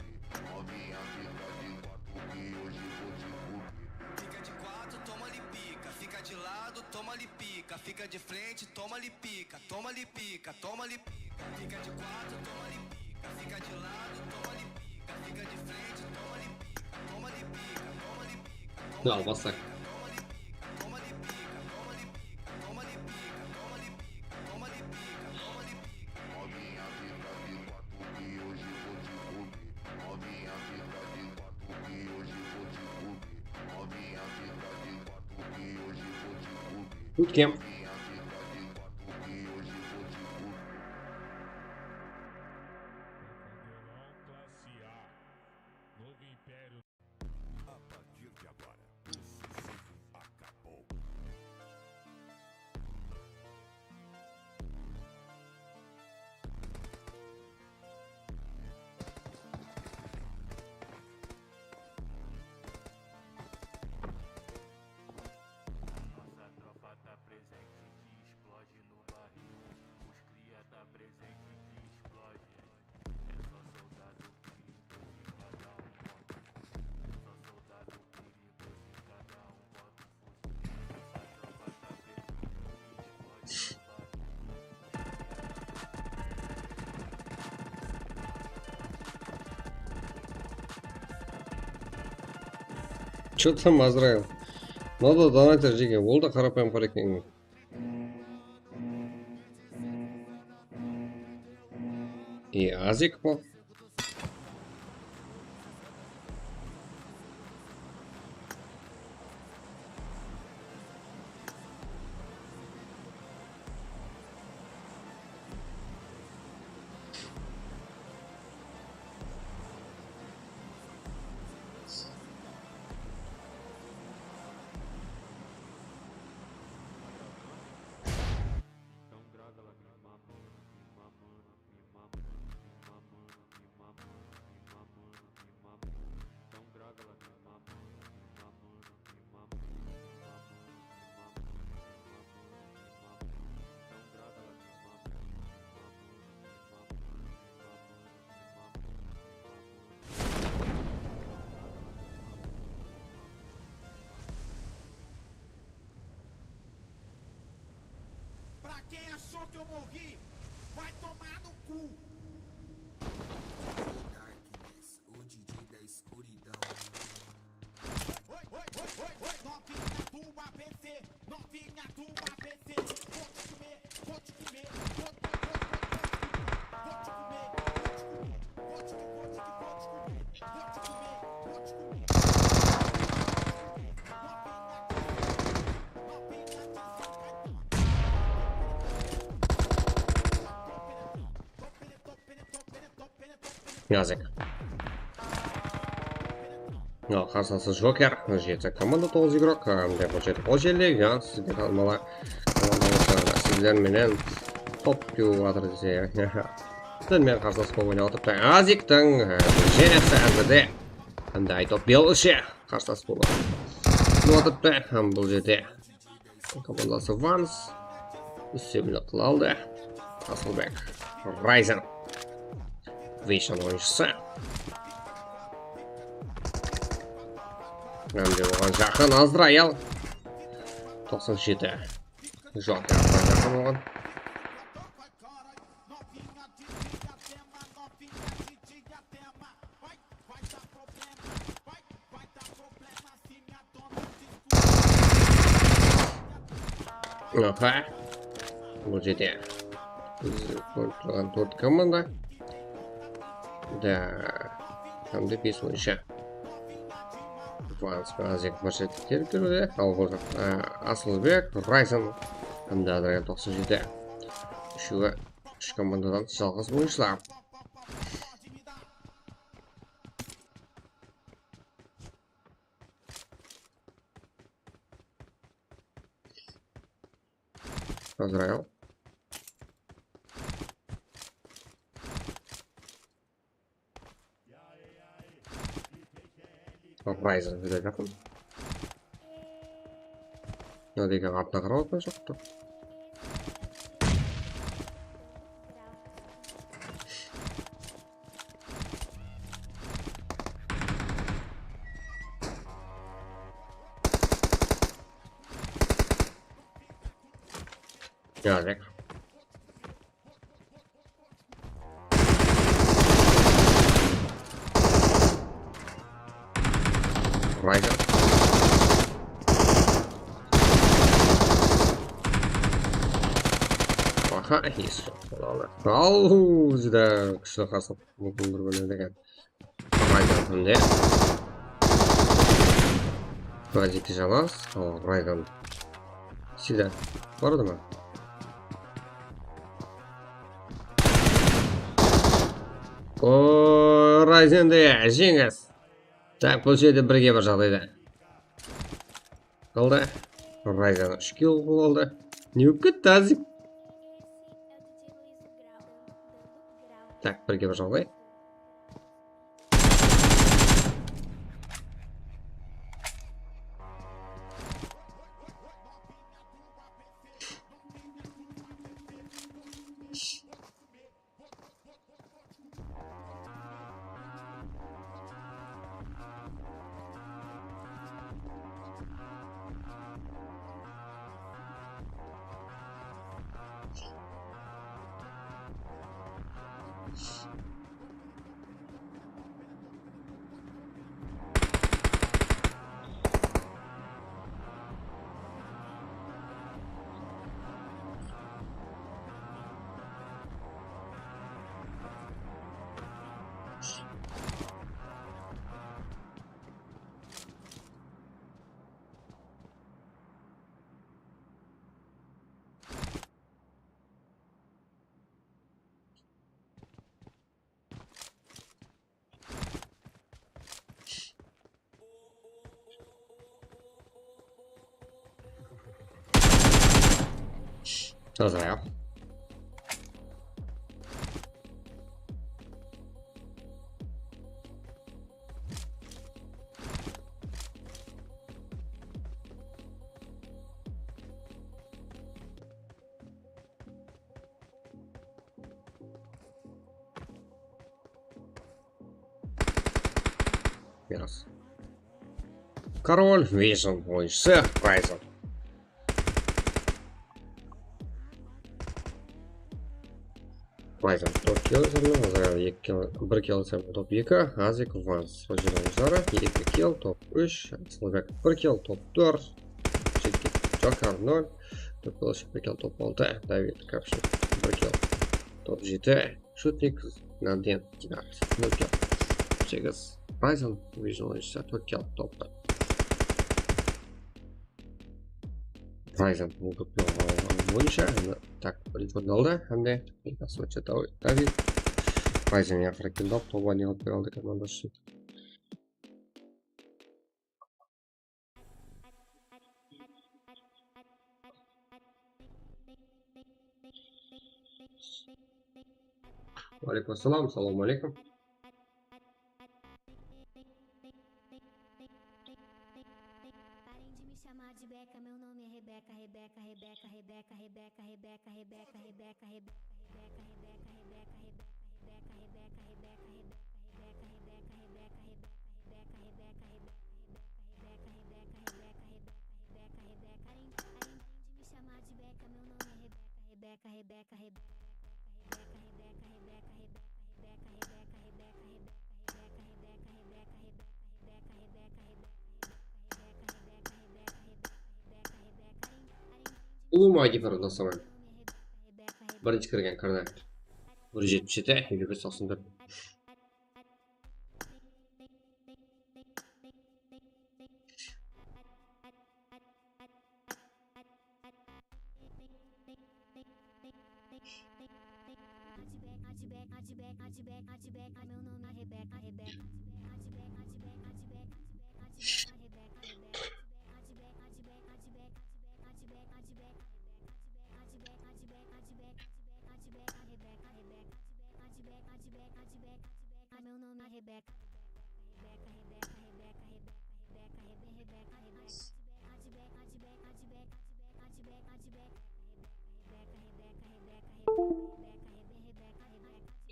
Novinha fica de quatro que hoje vou te comer. Fica de quatro, toma-lhe pica. Fica de lado, toma-lhe pica. Fica fica de frente, toma-lhe pica, toma-lhe pica, toma-lhe pica. Fica de quatro, toma-lhe pica, fica de lado, toma-lhe pica, fica de frente, toma-lhe pica, tome-lhe pica, toma-lhe pica. Ya almazsak. Novinha fica de quatro que hoje vou te comer. Novinha fica de quatro que hoje vou te comer. Novinha fica de quatro que hoje vou te comer. Bootcamp. Novinha fica de quatro que hoje vou te comer. Classe A. Novo Império. A partir de agora, o sossego acabou. Nossa tropa tá presente que explode no barril. Os cria tá presente que explode. É só soldado perigoso e cada um bota. É só soldado perigoso e cada um bota o fuzil. Nossa tropa tá presente que explode no barril. Чё там Азраил? Надо донатер жеге. Ол да қарапайым пар екен. И Азик па? Então grava lá, me mamando, me mamando, me mamando, me mamando, me mamando, me mamando, me mamando. Então grava lá, me mamando, me mamando, me mamando, me mamando, me mamando, me mamando, me mamando. Então grava lá, me mamando, me mamando, me mamando, me mamando, me mamando, me mamando. Pra quem achou que eu morri, vai tomar no cu. O DJ da escuridão. Oi, oi, oi, oi, oi. Novinha do ABC, novinha do ABC. Vou te comer, vou te comer, vou te comer, vou te comer, vou te comer, vou te comer, vou te comer, vou te comer, vou te comer. Язык. No, қарсыласы Жокер, жеті команда 9 игрок, деп жеті ол жерде, сізге қалмала командаластарында сіздерменен топ теуіп жатыр десе. Сіздермен қарсылас болып ойнап отырып, Азиктің жеңісі әзірде қандай топ белгіші қарсылас болып отырыпты. Бұл жерде командасы Ванс үстемелік қыла алды. Асылбек Райзен Вейшан ойыншысы. Әмде оған жақын Азраил 97 Жокер жақын оған. Аха, бұл жерде тұрған 4 команда. Да, әмде 5 ойыншы. Ванс Азик көрсетіктер көруде. Ал бұл Асылбек, Райзен, әмді Азраил 97. Үшеуі 3 командадан жалғыз ойыншылар. Азраил. Райзен жүре жақын. Деген артына қарап отқан жоқты. Yazık. Ryzen. Aha, his. Al, juda kuchli qasam. Mumkin bir bo'ladi ekan. Ryzen bunday. Vaziyat emas. Ryzen. Sida. Boradimi? O, Ryzen'da yashingiz. Tak, bo'lsa birga bir joyda. Qoldi. Ryzen 3 kill bo'ldi. Nuka tazik. Tak, birga bir joyda. Toza ya. Biraz. Король Vision oyuncusu Ryzen. Ryzen 4 kill ise 1 kill ise top 2, Azik Vans oyuncuları 2 kill top 3, Slovak 1 kill top 4, Joker 0, Topilashik 1 kill top 6, David Kapshik 1 kill top 7, Шутник Наден Кидарс 0 kill 8, Ryzen Vision oyuncusu 4 kill top 4. Ryzen bo'yicha tak birinchi o'rinda oldi hamda aslocha David Ryzen yaxshi to'g'ri olib berdi komandasi. Va alaykum assalom, assalomu alaykum. Umumiy gifardan sonra birinchi kirgan karna 177 194.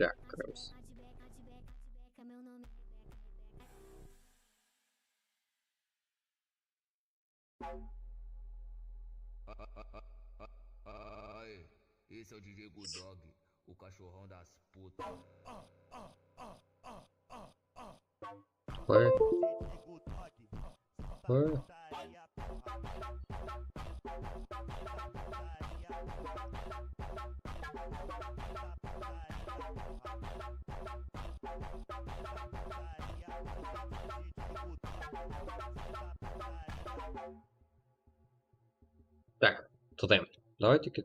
Так, раз. Ai. Esse é o DJ Gudog, o cachorrão das putas. Ой. Ой. Так, тотем. Давайте-ка.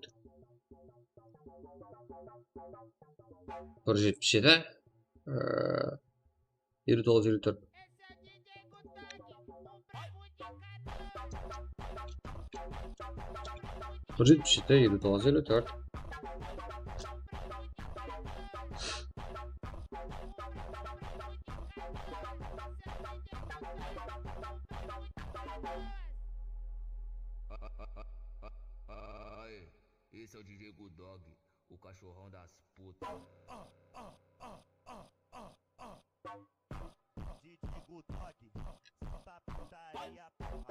Бір жетпіс жеті. 29-54. Бір жетпіс жеті, 29-54. Esse é o DJ Gudog, o cachorrão das putas. DJ Gudog, samba putaria, porra.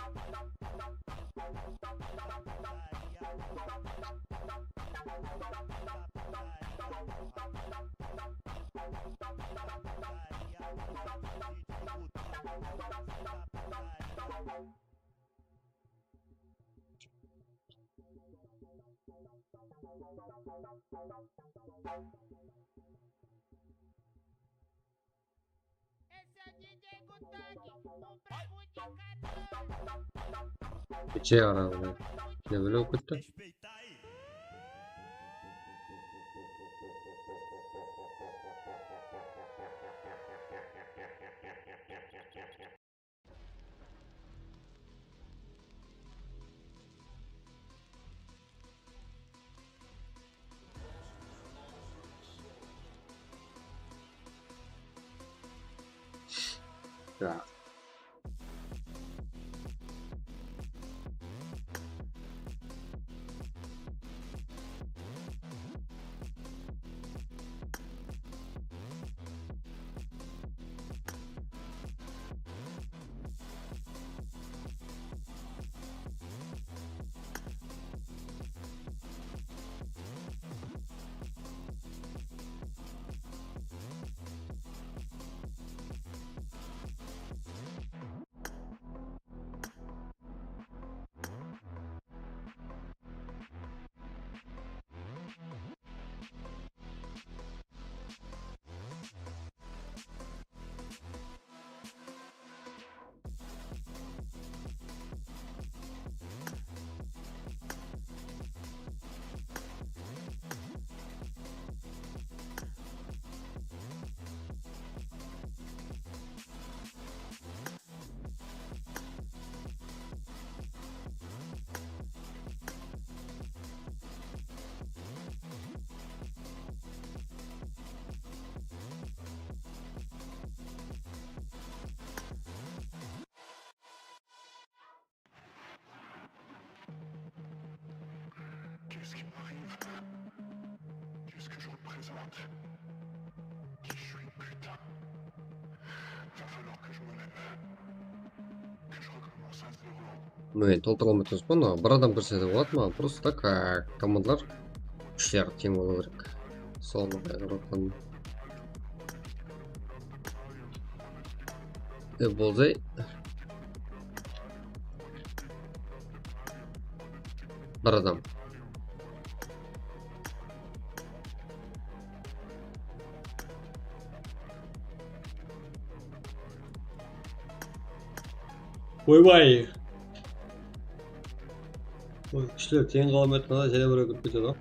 Geçe arabayı. Ne böyle okuttu? Ya. Qu'est-ce qui m'arrive? Qu'est-ce que je représente? Qui je suis, putain? Va falloir que je me lève. Que je recommence à zéro. Ну, толтырылмай отырсыз ба? Мына бір адам кірсе де болады ма? Просто так командалар күштер тең болу керек. Соны қарап отқаным. Болзай. Бір адам. Ойбай! Ой, күштер тең қалам етқанда және бір өкіп кетеді ғой.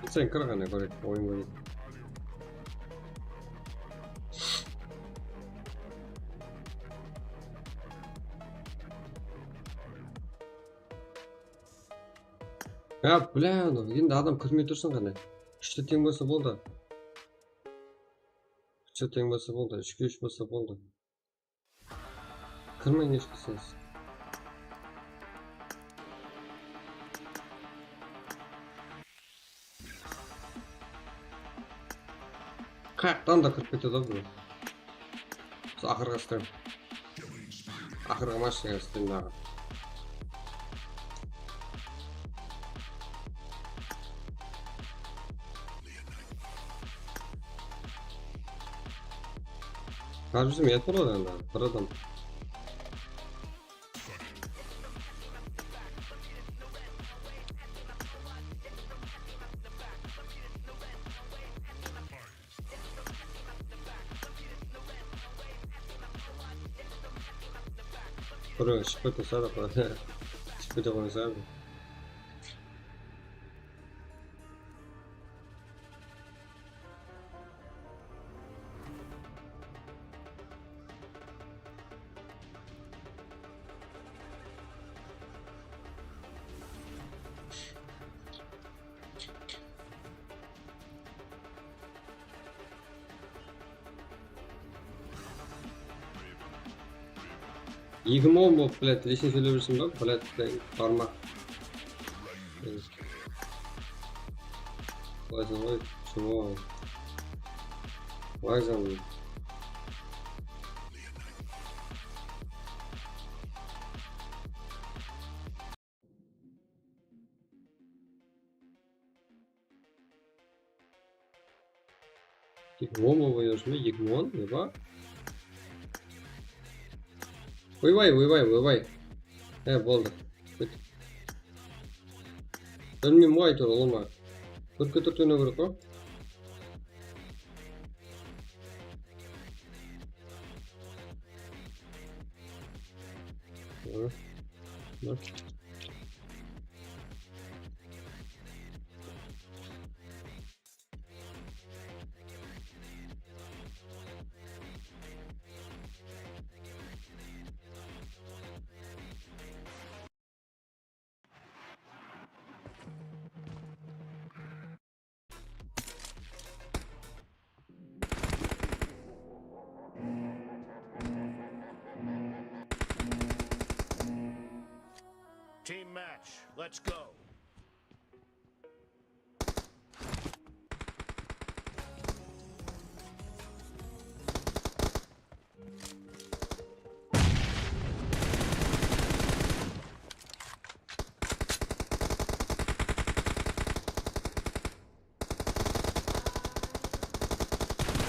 Sen kırık ne böyle oyun böyle. Ya bля, енді адам кірмей тұрсын қандай. Үшті тең болса болды. Үшті тең болса болды. Үшке үш болса болды. Кірмей не ішкісіңіз. Қаяқтан да кіріп кетеді ғой. Сол ақырға істейм. Ақырға машинаға істейм дағы. Қазір біздің ет болады енді, бір адам. Buraya şıkkı sada koydu. Şıkkı da koydu abi. Игмо болып, блядь, лесен сөйлеп жүрсің ба, блядь, бармақ. Лайзан ғой, чего? Лайзан. Игмо болып ойнап ме? Игмон, не ба? Ойбай. Болды. Білмеймін ғой әйтеуір ол ма. Бір көтіріп ойнау керек қой. Team match, let's go.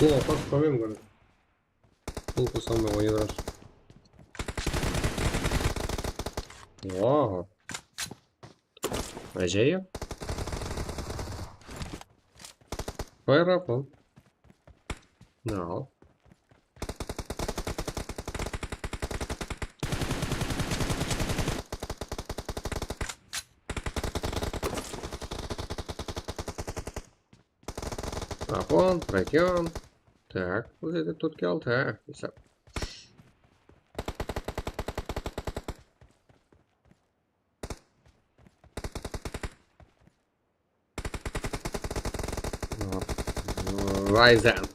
О, как проблем, говорит. Толку самого не раз. Вау. Acayip. Fire up on. No. Апон, пройдем. Так, вот это тут келта. Ryzen.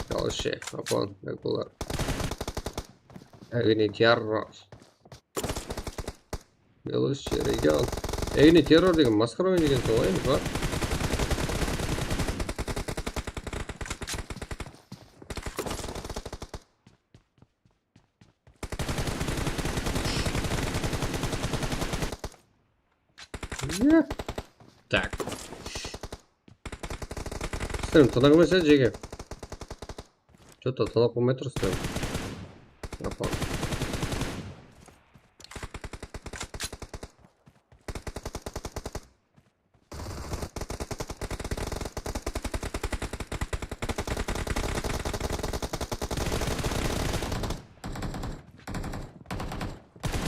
Вообще, апон, как было. Evini terror. Белоруссия регион. Evini terror деген масқара ойын деген солай емес па? Так. Ставим тонок на сядь, что-то тонок по метру ставим. Опа.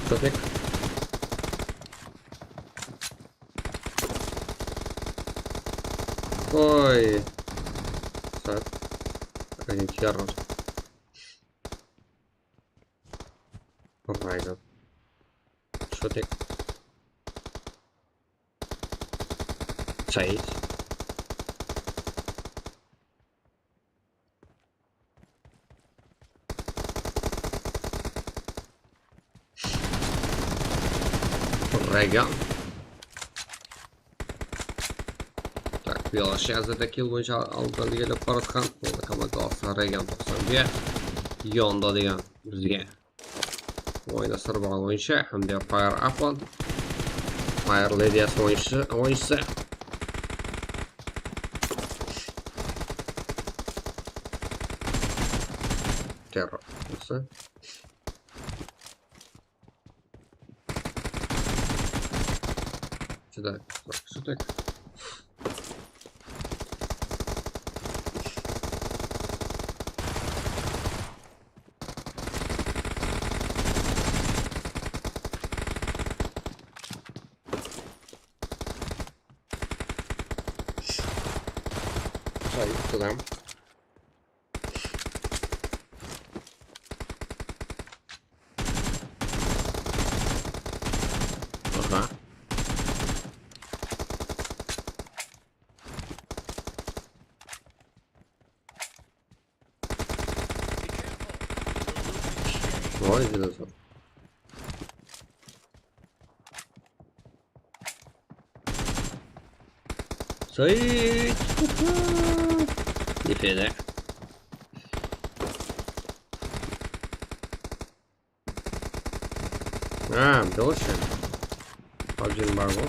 Сотник. Ой. Так. Они террор. Попайдут. шутик. Саид. Реган. Так, Velocity kill bo'yicha oldinga kelib borayotgan. Endi komandasi Regan 91. Yonda degan bizga. O'yinda sirbar o'yinchi hamda Fire Upland. Fire Ladies o'yinchisi. Terror. Nasıl? Сюда. Сюда. Сюда. Ага. Ой, где-то. Саид! Нифига. Дольше. Один барбо.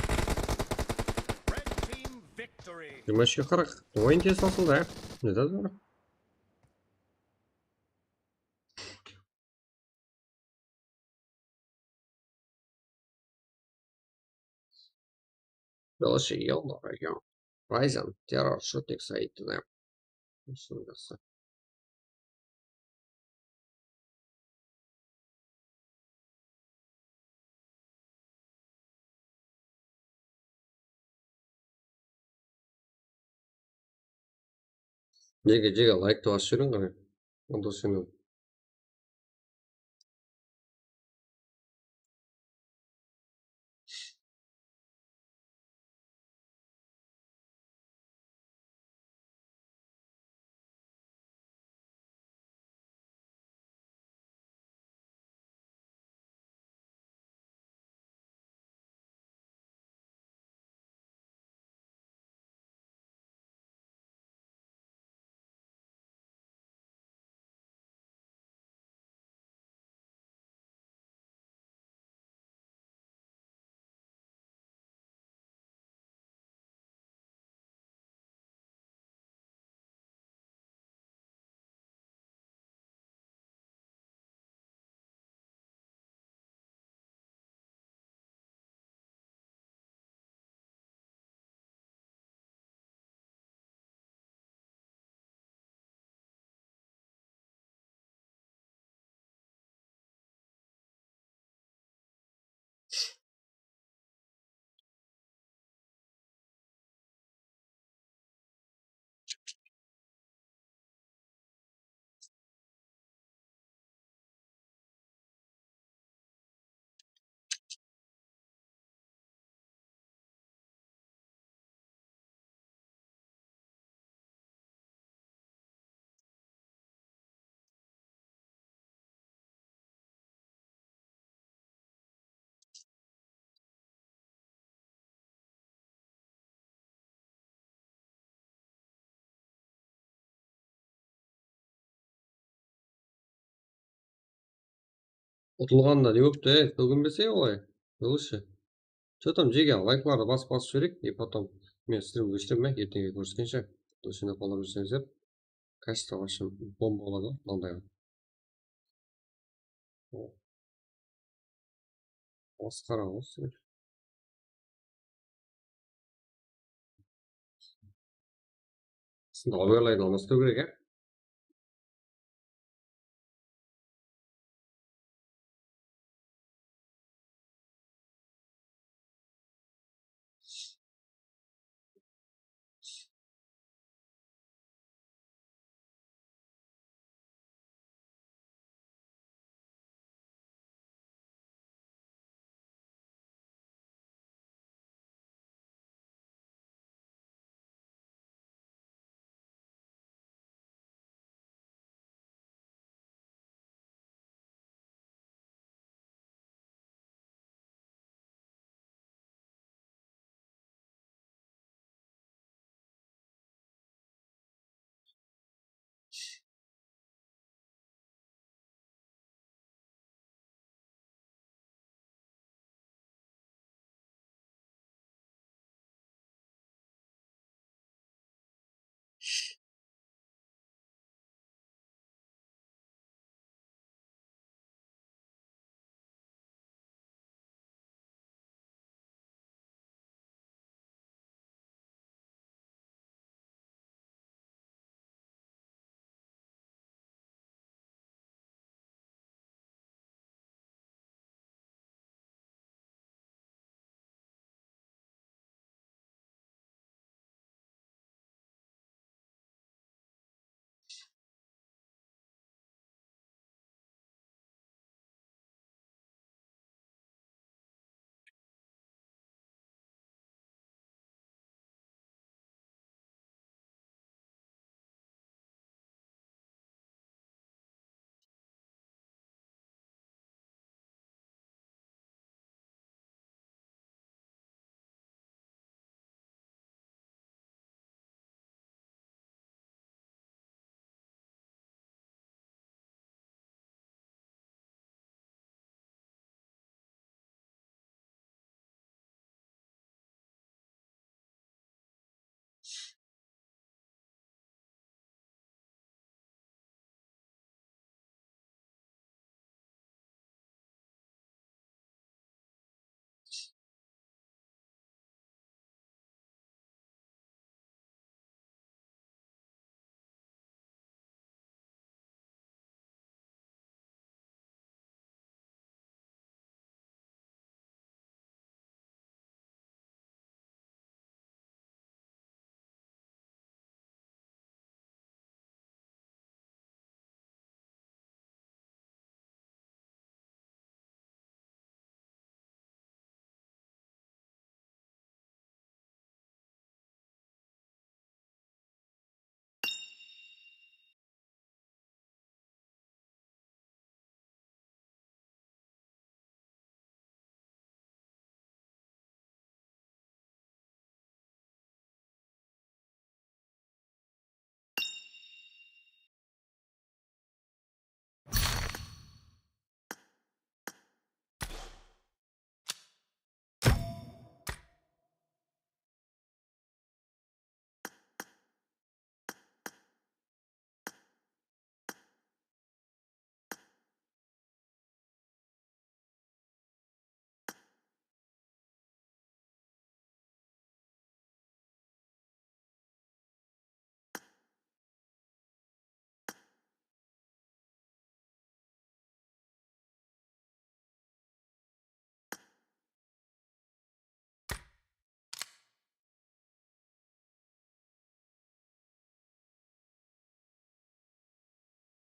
Думаешь, хорошо? Ой, интересно, да? Не да, да. Дольше ел, дорогой. Райзен, террор, шутник, Саид, да. Жеге лайкты басып жүрің ғана. Онда сені ұтылғанда не өпті, төгінбесе олай. Дұрысшы. Что там, Жеге, лайкларды басып жіберейік, и потом мен стрим өшіремін, ертеңге көріскенше. Осыны қолдап жүрсеңіздер, качество вообще бомба болады, мынандайға. Масқара осы. Сында оверлайды алмастыру керек, ә?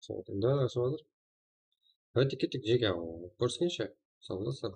Да, жақсы жатыр. Давайте кеттік жеке көріскенше. Сау болыңыздар.